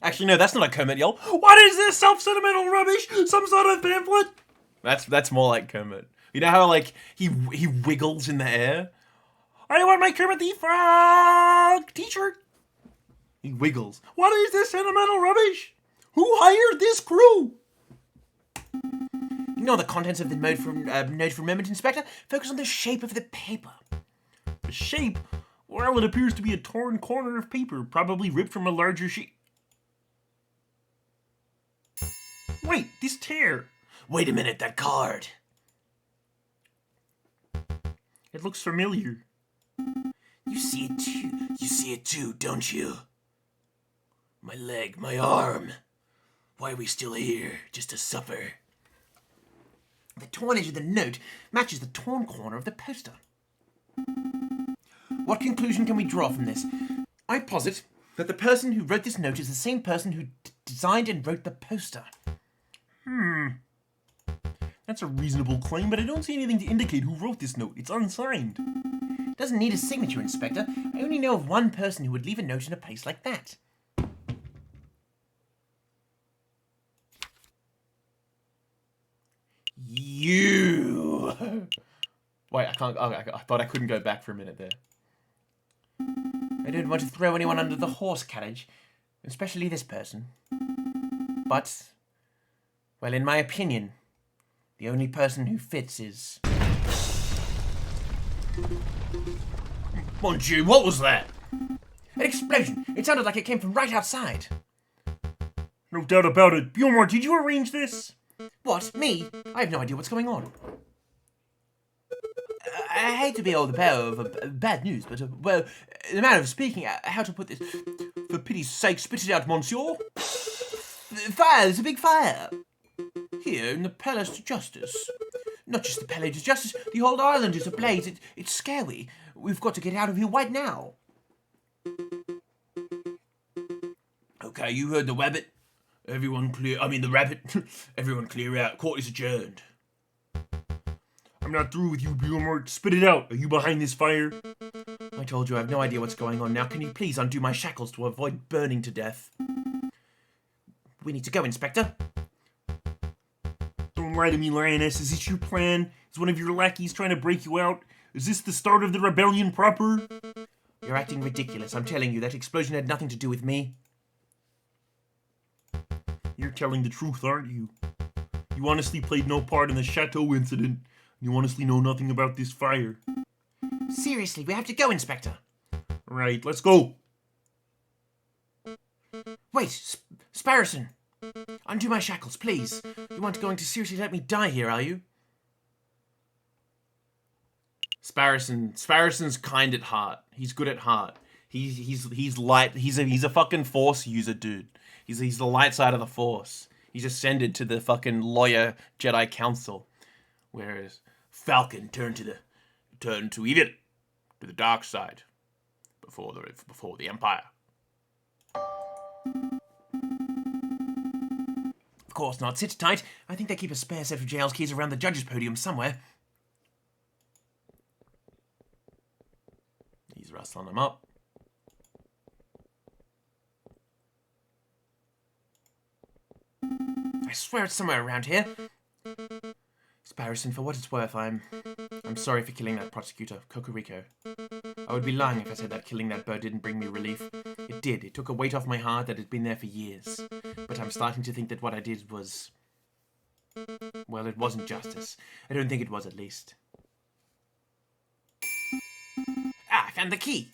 Actually, no, that's not a Kermit yell. What is this self-sentimental rubbish? Some sort of pamphlet? That's more like Kermit. You know how like he wiggles in the air? I want my Kermit the Frog t-shirt. He wiggles. What is this sentimental rubbish? Who hired this crew? Ignore the contents of the note for a moment, Inspector. Focus on the shape of the paper. The shape? Well, it appears to be a torn corner of paper, probably ripped from a larger sheet. Wait, this tear. Wait a minute, that card. It looks familiar. You see it too, don't you? My leg, my arm. Why are we still here? Just to suffer. The torn edge of the note matches the torn corner of the poster. What conclusion can we draw from this? I posit that the person who wrote this note is the same person who designed and wrote the poster. That's a reasonable claim, but I don't see anything to indicate who wrote this note. It's unsigned. Doesn't need a signature, Inspector. I only know of one person who would leave a note in a place like that. You. Wait, I can't. Oh, I thought I couldn't go back for a minute there. I don't want to throw anyone under the horse carriage, especially this person. But, well, in my opinion, the only person who fits is Mon Dieu, what was that? An explosion! It sounded like it came from right outside. No doubt about it. Bjormar, did you arrange this? What? Me? I have no idea what's going on. I hate to be all the bearer of bad news, but, well, in a manner of speaking, how to put this? For pity's sake, spit it out, monsieur. Fire! There's a big fire! Here, in the Palace of Justice. Not just the Palace of Justice, the whole island is ablaze. It's scary. We've got to get out of here right now. Okay, you heard the rabbit. The rabbit. Everyone clear out. Court is adjourned. I'm not through with you, Bjormar. Spit it out. Are you behind this fire? I told you I have no idea what's going on now. Can you please undo my shackles to avoid burning to death? We need to go, Inspector. Don't lie to me, Lioness. Is this your plan? Is one of your lackeys trying to break you out? Is this the start of the rebellion proper? You're acting ridiculous. I'm telling you, that explosion had nothing to do with me. You're telling the truth, aren't you? You honestly played no part in the Chateau incident. You honestly know nothing about this fire. Seriously, we have to go, Inspector. Right, let's go. Wait, Sparrowson. Undo my shackles, please. You aren't going to seriously let me die here, are you? Sparrowson's kind at heart. He's good at heart. He's light. He's a fucking Force user, dude. He's the light side of the Force. He's ascended to the fucking lawyer Jedi Council, whereas Falcon turned to evil, to the dark side, before the Empire. Of course not. Sit tight. I think they keep a spare set of jail's keys around the judge's podium somewhere. He's rustling them up. I swear it's somewhere around here. Sparrowson, for what it's worth, I'm sorry for killing that prosecutor, Cocorico. I would be lying if I said that killing that bird didn't bring me relief. It did. It took a weight off my heart that had been there for years. But I'm starting to think that what I did was... well, it wasn't justice. I don't think it was, at least. Ah, I found the key!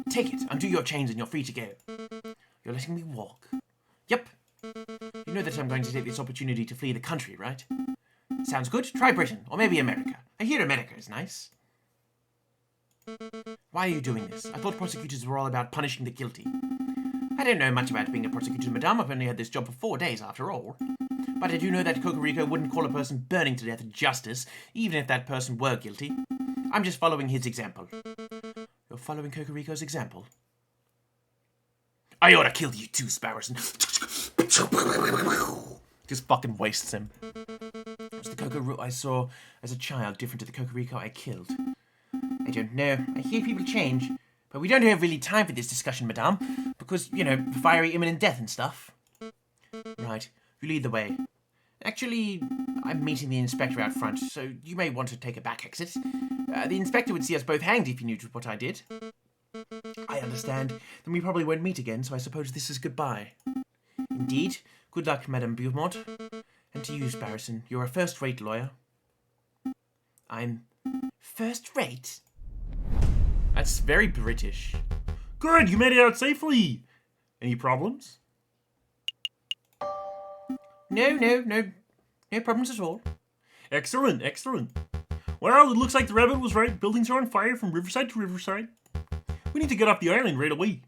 Take it, undo your chains and you're free to go. You're letting me walk. Yep. You know that I'm going to take this opportunity to flee the country, right? Sounds good. Try Britain, or maybe America. I hear America is nice. Why are you doing this? I thought prosecutors were all about punishing the guilty. I don't know much about being a prosecutor, madame. I've only had this job for 4 days, after all. But I do know that Cocorico wouldn't call a person burning to death justice, even if that person were guilty. I'm just following his example. You're following Cocorico's example? I ought to kill you too, Sparrowson. Just fucking wastes him. Was the Cocorico I saw as a child different to the Cocorico I killed? I don't know. I hear people change. But we don't have really time for this discussion, madame. Because, you know, fiery imminent death and stuff. Right. You lead the way. Actually, I'm meeting the inspector out front, so you may want to take a back exit. The inspector would see us both hanged if he knew what I did. I understand. Then we probably won't meet again, so I suppose this is goodbye. Indeed. Good luck, Madame Beaumont. And to you, Sparrowson. You're a first-rate lawyer. I'm first-rate? That's very British. Good, you made it out safely. Any problems? No problems at all. Excellent, excellent. Well, it looks like the rabbit was right. Buildings are on fire from riverside to riverside. We need to get off the island right away.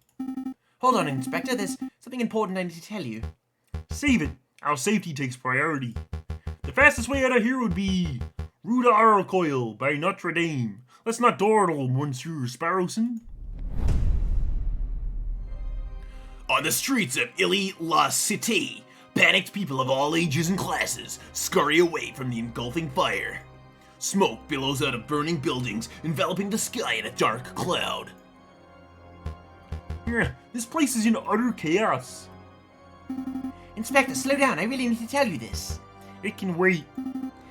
Hold on, Inspector. There's something important I need to tell you. Save it. Our safety takes priority. The fastest way out of here would be Rue d'Arcoil by Notre Dame. Let's not dawdle, Monsieur Sparrowson. On the streets of Illy-la-Cité, panicked people of all ages and classes scurry away from the engulfing fire. Smoke billows out of burning buildings, enveloping the sky in a dark cloud. This place is in utter chaos. Inspector, slow down. I really need to tell you this. It can wait.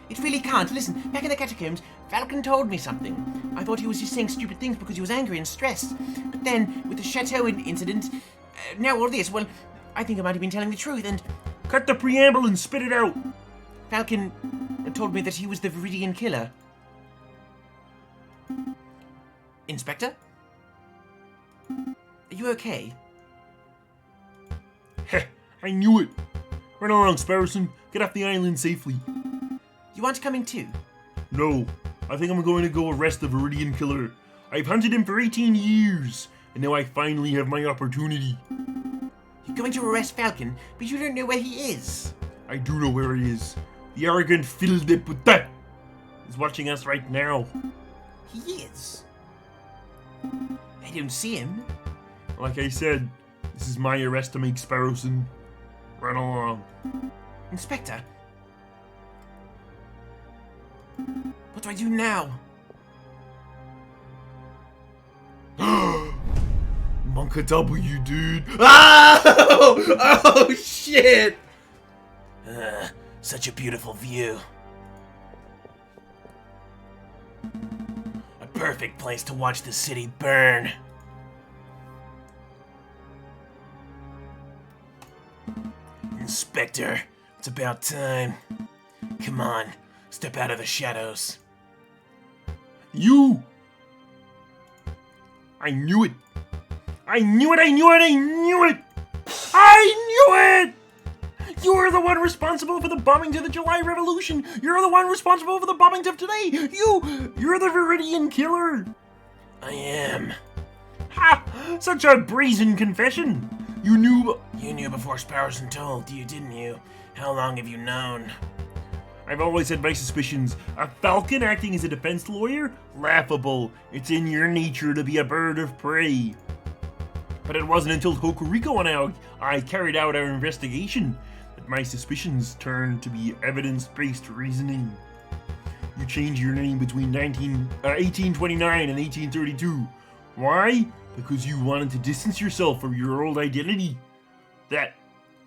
It really can't. Listen, back in the catacombs, Falcon told me something. I thought he was just saying stupid things because he was angry and stressed. But then, with the Chateau incident, now all this, well, I think I might have been telling the truth, and... Cut the preamble and spit it out. Falcon told me that he was the Viridian killer. Inspector? Are you okay? Heh, I knew it. Run along, Sparrowson. Get off the island safely. You want to come in too? No, I think I'm going to go arrest the Viridian Killer. I've hunted him for 18 years, and now I finally have my opportunity. You're going to arrest Falcon, but you don't know where he is. I do know where he is. The arrogant fils de putain is watching us right now. He is. I don't see him. Like I said, this is my arrest to make, Sparrowson. Run along. Inspector? What do I do now? Monka W, dude. Oh! Oh, shit! Such a beautiful view. A perfect place to watch the city burn. Inspector, it's about time. Come on, step out of the shadows. You! I knew it! I knew it! I knew it! I knew it! I knew it! You are the one responsible for the bombing of the July Revolution! You're the one responsible for the bombing of today! You're the Viridian Killer! I am. Ha! Such a brazen confession! You knew... You knew before Sparrowson told you, didn't you? How long have you known? I've always had my suspicions. A falcon acting as a defense lawyer? Laughable. It's in your nature to be a bird of prey. But it wasn't until Cocorico and I carried out our investigation that my suspicions turned to be evidence-based reasoning. You changed your name between 1829 and 1832. Why? Because you wanted to distance yourself from your old identity. That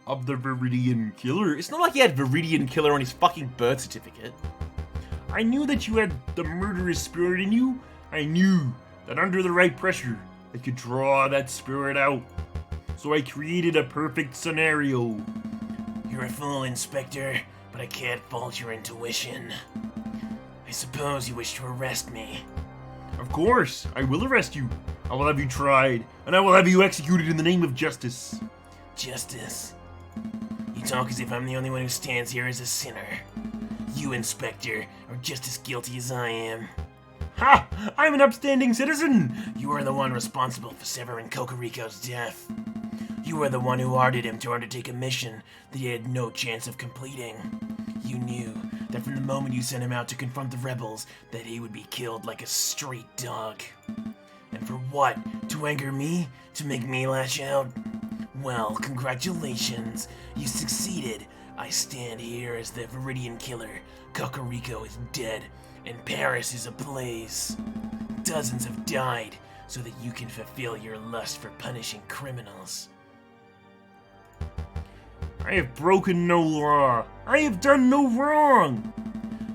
of the Viridian Killer. It's not like he had Viridian Killer on his fucking birth certificate. I knew that you had the murderous spirit in you. I knew that under the right pressure, I could draw that spirit out. So I created a perfect scenario. You're a fool, Inspector, but I can't fault your intuition. I suppose you wish to arrest me. Of course, I will arrest you. I will have you tried, and I will have you executed in the name of justice. Justice? You talk as if I'm the only one who stands here as a sinner. You, Inspector, are just as guilty as I am. Ha! I'm an upstanding citizen! You are the one responsible for severing Cocorico's death. You are the one who ordered him to undertake a mission that he had no chance of completing. You knew that from the moment you sent him out to confront the rebels, that he would be killed like a street dog. And for what? To anger me? To make me lash out? Well, congratulations. You succeeded. I stand here as the Viridian Killer. Cocorico is dead, and Paris is ablaze. Dozens have died so that you can fulfill your lust for punishing criminals. I have broken no law. I have done no wrong.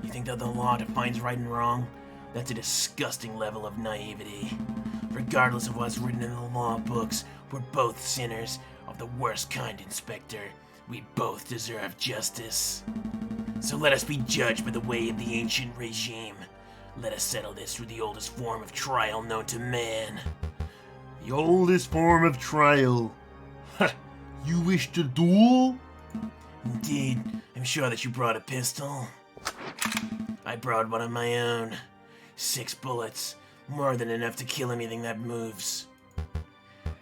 You think that the law defines right and wrong? That's a disgusting level of naivety. Regardless of what's written in the law books, we're both sinners of the worst kind, Inspector. We both deserve justice. So let us be judged by the way of the ancient regime. Let us settle this through the oldest form of trial known to man. The oldest form of trial. Ha! You wish to duel? Indeed, I'm sure that you brought a pistol. I brought one of my own. 6 bullets. More than enough to kill anything that moves.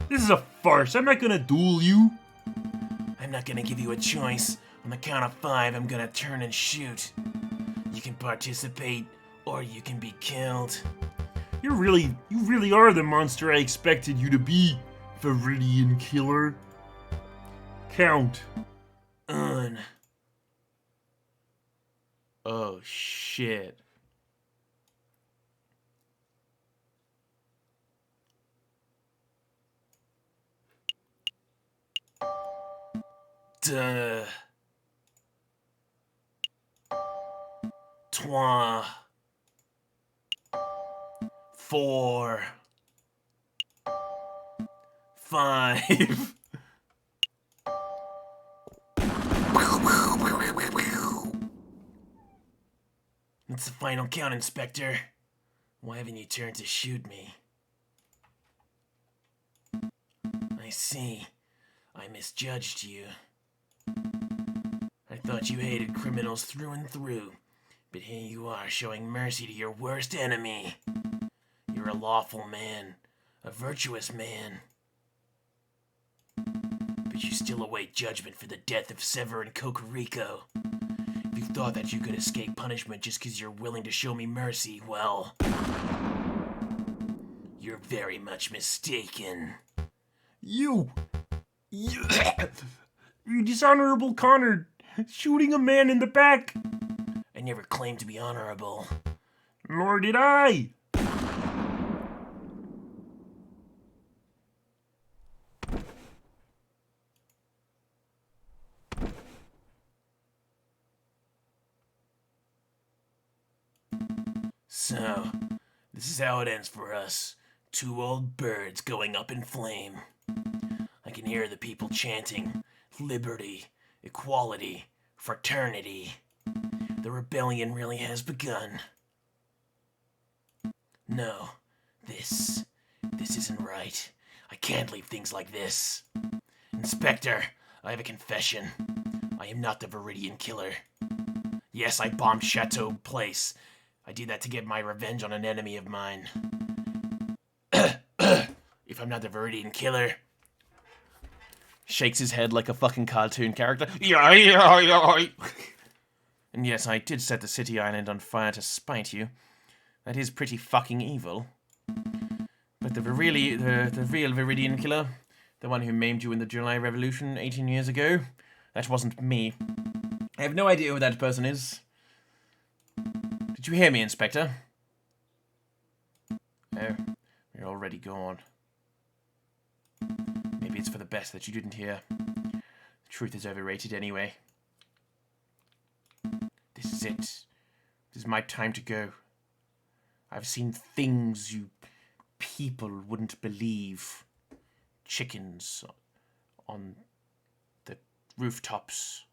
This is a farce. I'm not gonna duel you. I'm not gonna give you a choice. On the count of 5, I'm gonna turn and shoot. You can participate, or you can be killed. You really are the monster I expected you to be, Viridian Killer. Count. Oh, shit. Deux. Trois. 4. 5. That's the final count, Inspector. Why haven't you turned to shoot me? see. I misjudged you. I thought you hated criminals through and through, but here you are showing mercy to your worst enemy. You're a lawful man, a virtuous man. But you still await judgment for the death of Sever and Cocorico. If you thought that you could escape punishment just because you're willing to show me mercy, well, you're very much mistaken. You dishonorable Connor, shooting a man in the back. I never claimed to be honorable. Nor did I. So, this is how it ends for us. Two old birds going up in flame. I can hear the people chanting, liberty, equality, fraternity. The rebellion really has begun. No, this isn't right. I can't leave things like this. Inspector, I have a confession. I am not the Viridian killer. Yes, I bombed Chateau Place. I did that to get my revenge on an enemy of mine. If I'm not the Viridian killer... Shakes his head like a fucking cartoon character. And yes, I did set the city island on fire to spite you. That is pretty fucking evil. But the real Viridian killer, the one who maimed you in the July Revolution 18 years ago, that wasn't me. I have no idea who that person is. Did you hear me, Inspector? Oh, you're already gone. Maybe it's for the best that you didn't hear. The truth is overrated anyway. This is it. This is my time to go. I've seen things you people wouldn't believe. Chickens on the rooftops.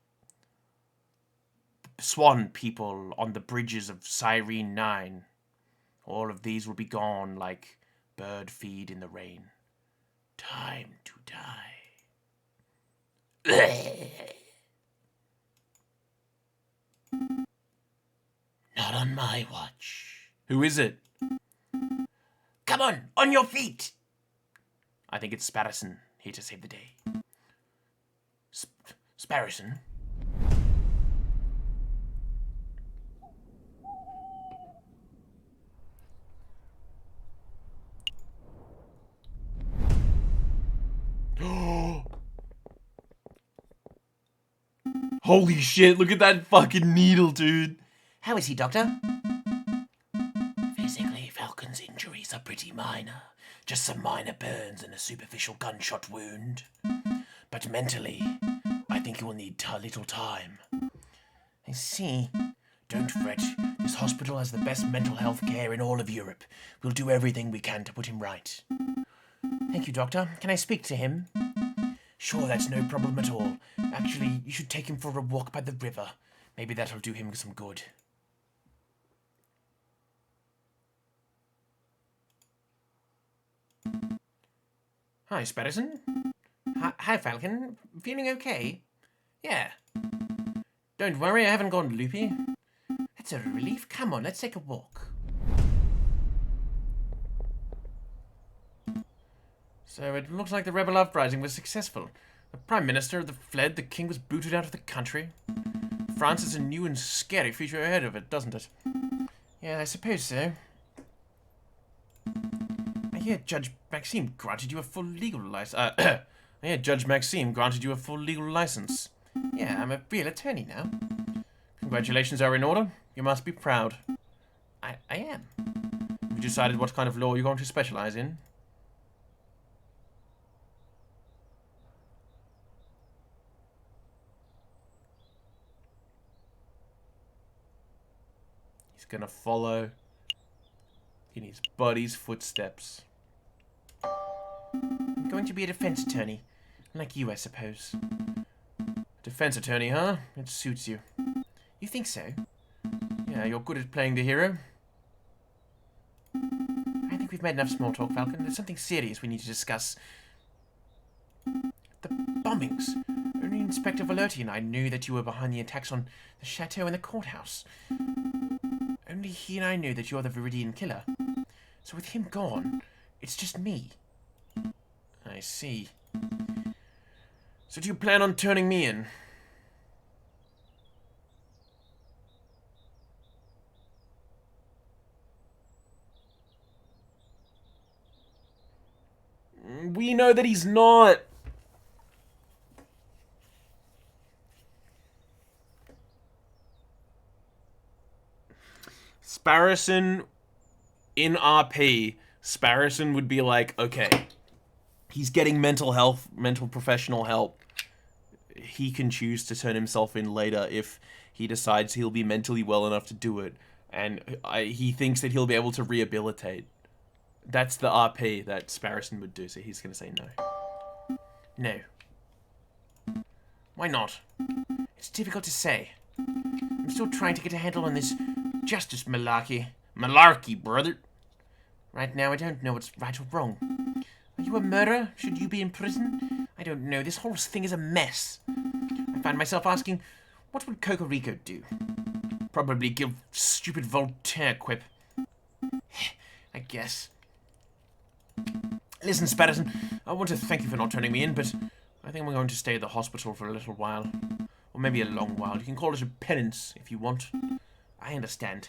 Swan people on the bridges of Cyrene 9. All of these will be gone like bird feed in the rain. Time to die. Not on my watch. Who is it? Come on your feet! I think it's Sparrison, here to save the day. Sparrison? Holy shit, look at that fucking needle, dude. How is he, Doctor? Physically, Falcon's injuries are pretty minor. Just some minor burns and a superficial gunshot wound. But mentally, I think he will need a little time. I see. Don't fret. This hospital has the best mental health care in all of Europe. We'll do everything we can to put him right. Thank you, Doctor. Can I speak to him? Sure, that's no problem at all. Actually, you should take him for a walk by the river. Maybe that'll do him some good. Hi, Sparrison. Hi, Falcon. Feeling okay? Yeah. Don't worry, I haven't gone loopy. That's a relief. Come on, let's take a walk. So it looks like the rebel uprising was successful. The Prime Minister fled, the King was booted out of the country. France has a new and scary future ahead of it, doesn't it? Yeah, I suppose so. I hear Judge Maxime granted you a full legal license. I hear Judge Maxime granted you a full legal license. Yeah, I'm a real attorney now. Congratulations are in order. You must be proud. I am. Have you decided what kind of law you're going to specialize in? He's gonna follow in his buddy's footsteps. I'm going to be a defense attorney. Like you, I suppose. Defense attorney, huh? It suits you. You think so? Yeah, you're good at playing the hero. I think we've made enough small talk, Falcon. There's something serious we need to discuss. The bombings. Only Inspector Velerti and I knew that you were behind the attacks on the chateau and the courthouse. Only he and I knew that you're the Viridian killer. So with him gone, it's just me. I see. So do you plan on turning me in? We know that he's not. Sparrison in RP, Sparrison would be like, okay, he's getting mental professional help. He can choose to turn himself in later if he decides he'll be mentally well enough to do it. And he thinks that he'll be able to rehabilitate. That's the RP that Sparrison would do, so he's going to say no. No. Why not? It's difficult to say. I'm still trying to get a handle on this justice malarkey. Malarkey, brother. Right now, I don't know what's right or wrong. Are you a murderer? Should you be in prison? I don't know. This whole thing is a mess. I find myself asking, what would Cocorico do? Probably give stupid Voltaire quip. I guess. Listen, Sparrison, I want to thank you for not turning me in, but I think I'm going to stay at the hospital for a little while. Or maybe a long while. You can call it a penance if you want. I understand.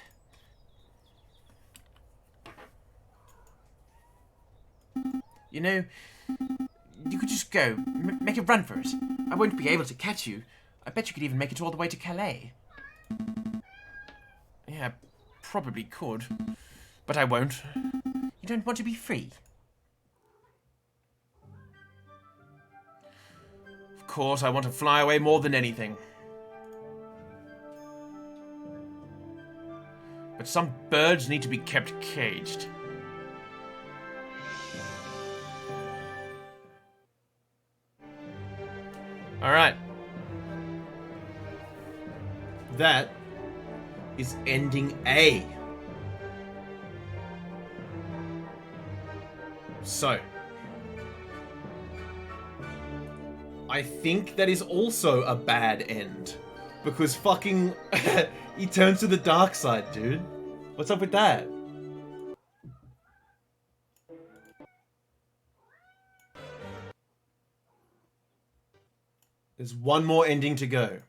You know, you could just go, make a run for it. I won't be able to catch you. I bet you could even make it all the way to Calais. Yeah, I probably could. But I won't. You don't want to be free. Of course, I want to fly away more than anything. But some birds need to be kept caged. Alright. That is ending A. So, I think that is also a bad end. Because fucking he turns to the dark side, dude. What's up with that? There's one more ending to go.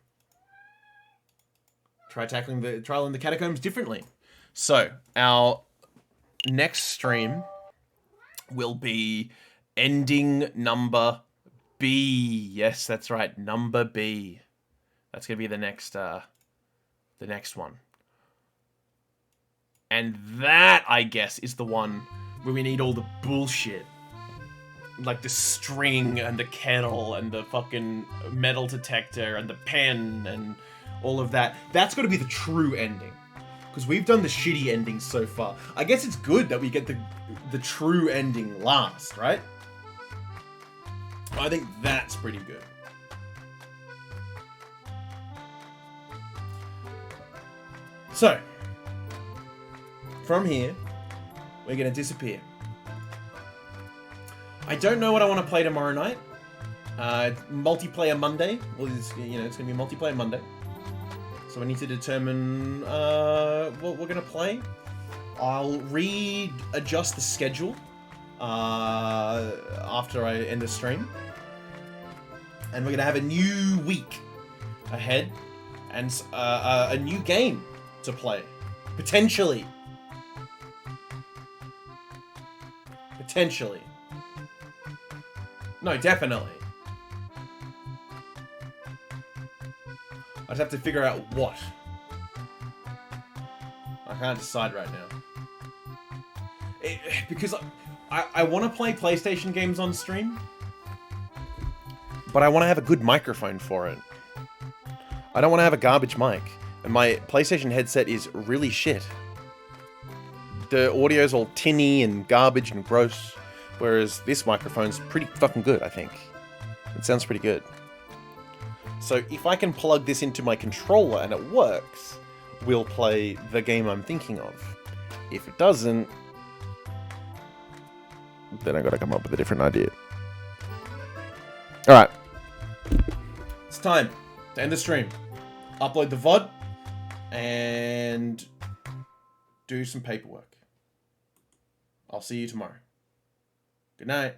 Try tackling the trial in the catacombs differently. So, our next stream will be ending number B. Yes, that's right, number B. That's gonna be the next one. And that, I guess, is the one where we need all the bullshit. Like the string and the kettle and the fucking metal detector and the pen and all of that. That's got to be the true ending. Because we've done the shitty endings so far. I guess it's good that we get the true ending last, right? I think that's pretty good. So, from here, we're going to disappear. I don't know what I want to play tomorrow night. Multiplayer Monday. Well, it's going to be multiplayer Monday. So I need to determine what we're going to play. I'll readjust the schedule after I end the stream. And we're going to have a new week ahead. And a new game to play. Potentially. Potentially. No, definitely. I just have to figure out what. I can't decide right now. Because I want to play PlayStation games on stream, but I want to have a good microphone for it. I don't want to have a garbage mic. And my PlayStation headset is really shit. The audio's all tinny and garbage and gross. Whereas this microphone's pretty fucking good, I think. It sounds pretty good. So if I can plug this into my controller and it works, we'll play the game I'm thinking of. If it doesn't, then I gotta come up with a different idea. Alright. It's time to end the stream. Upload the VOD. And do some paperwork. I'll see you tomorrow. Good night.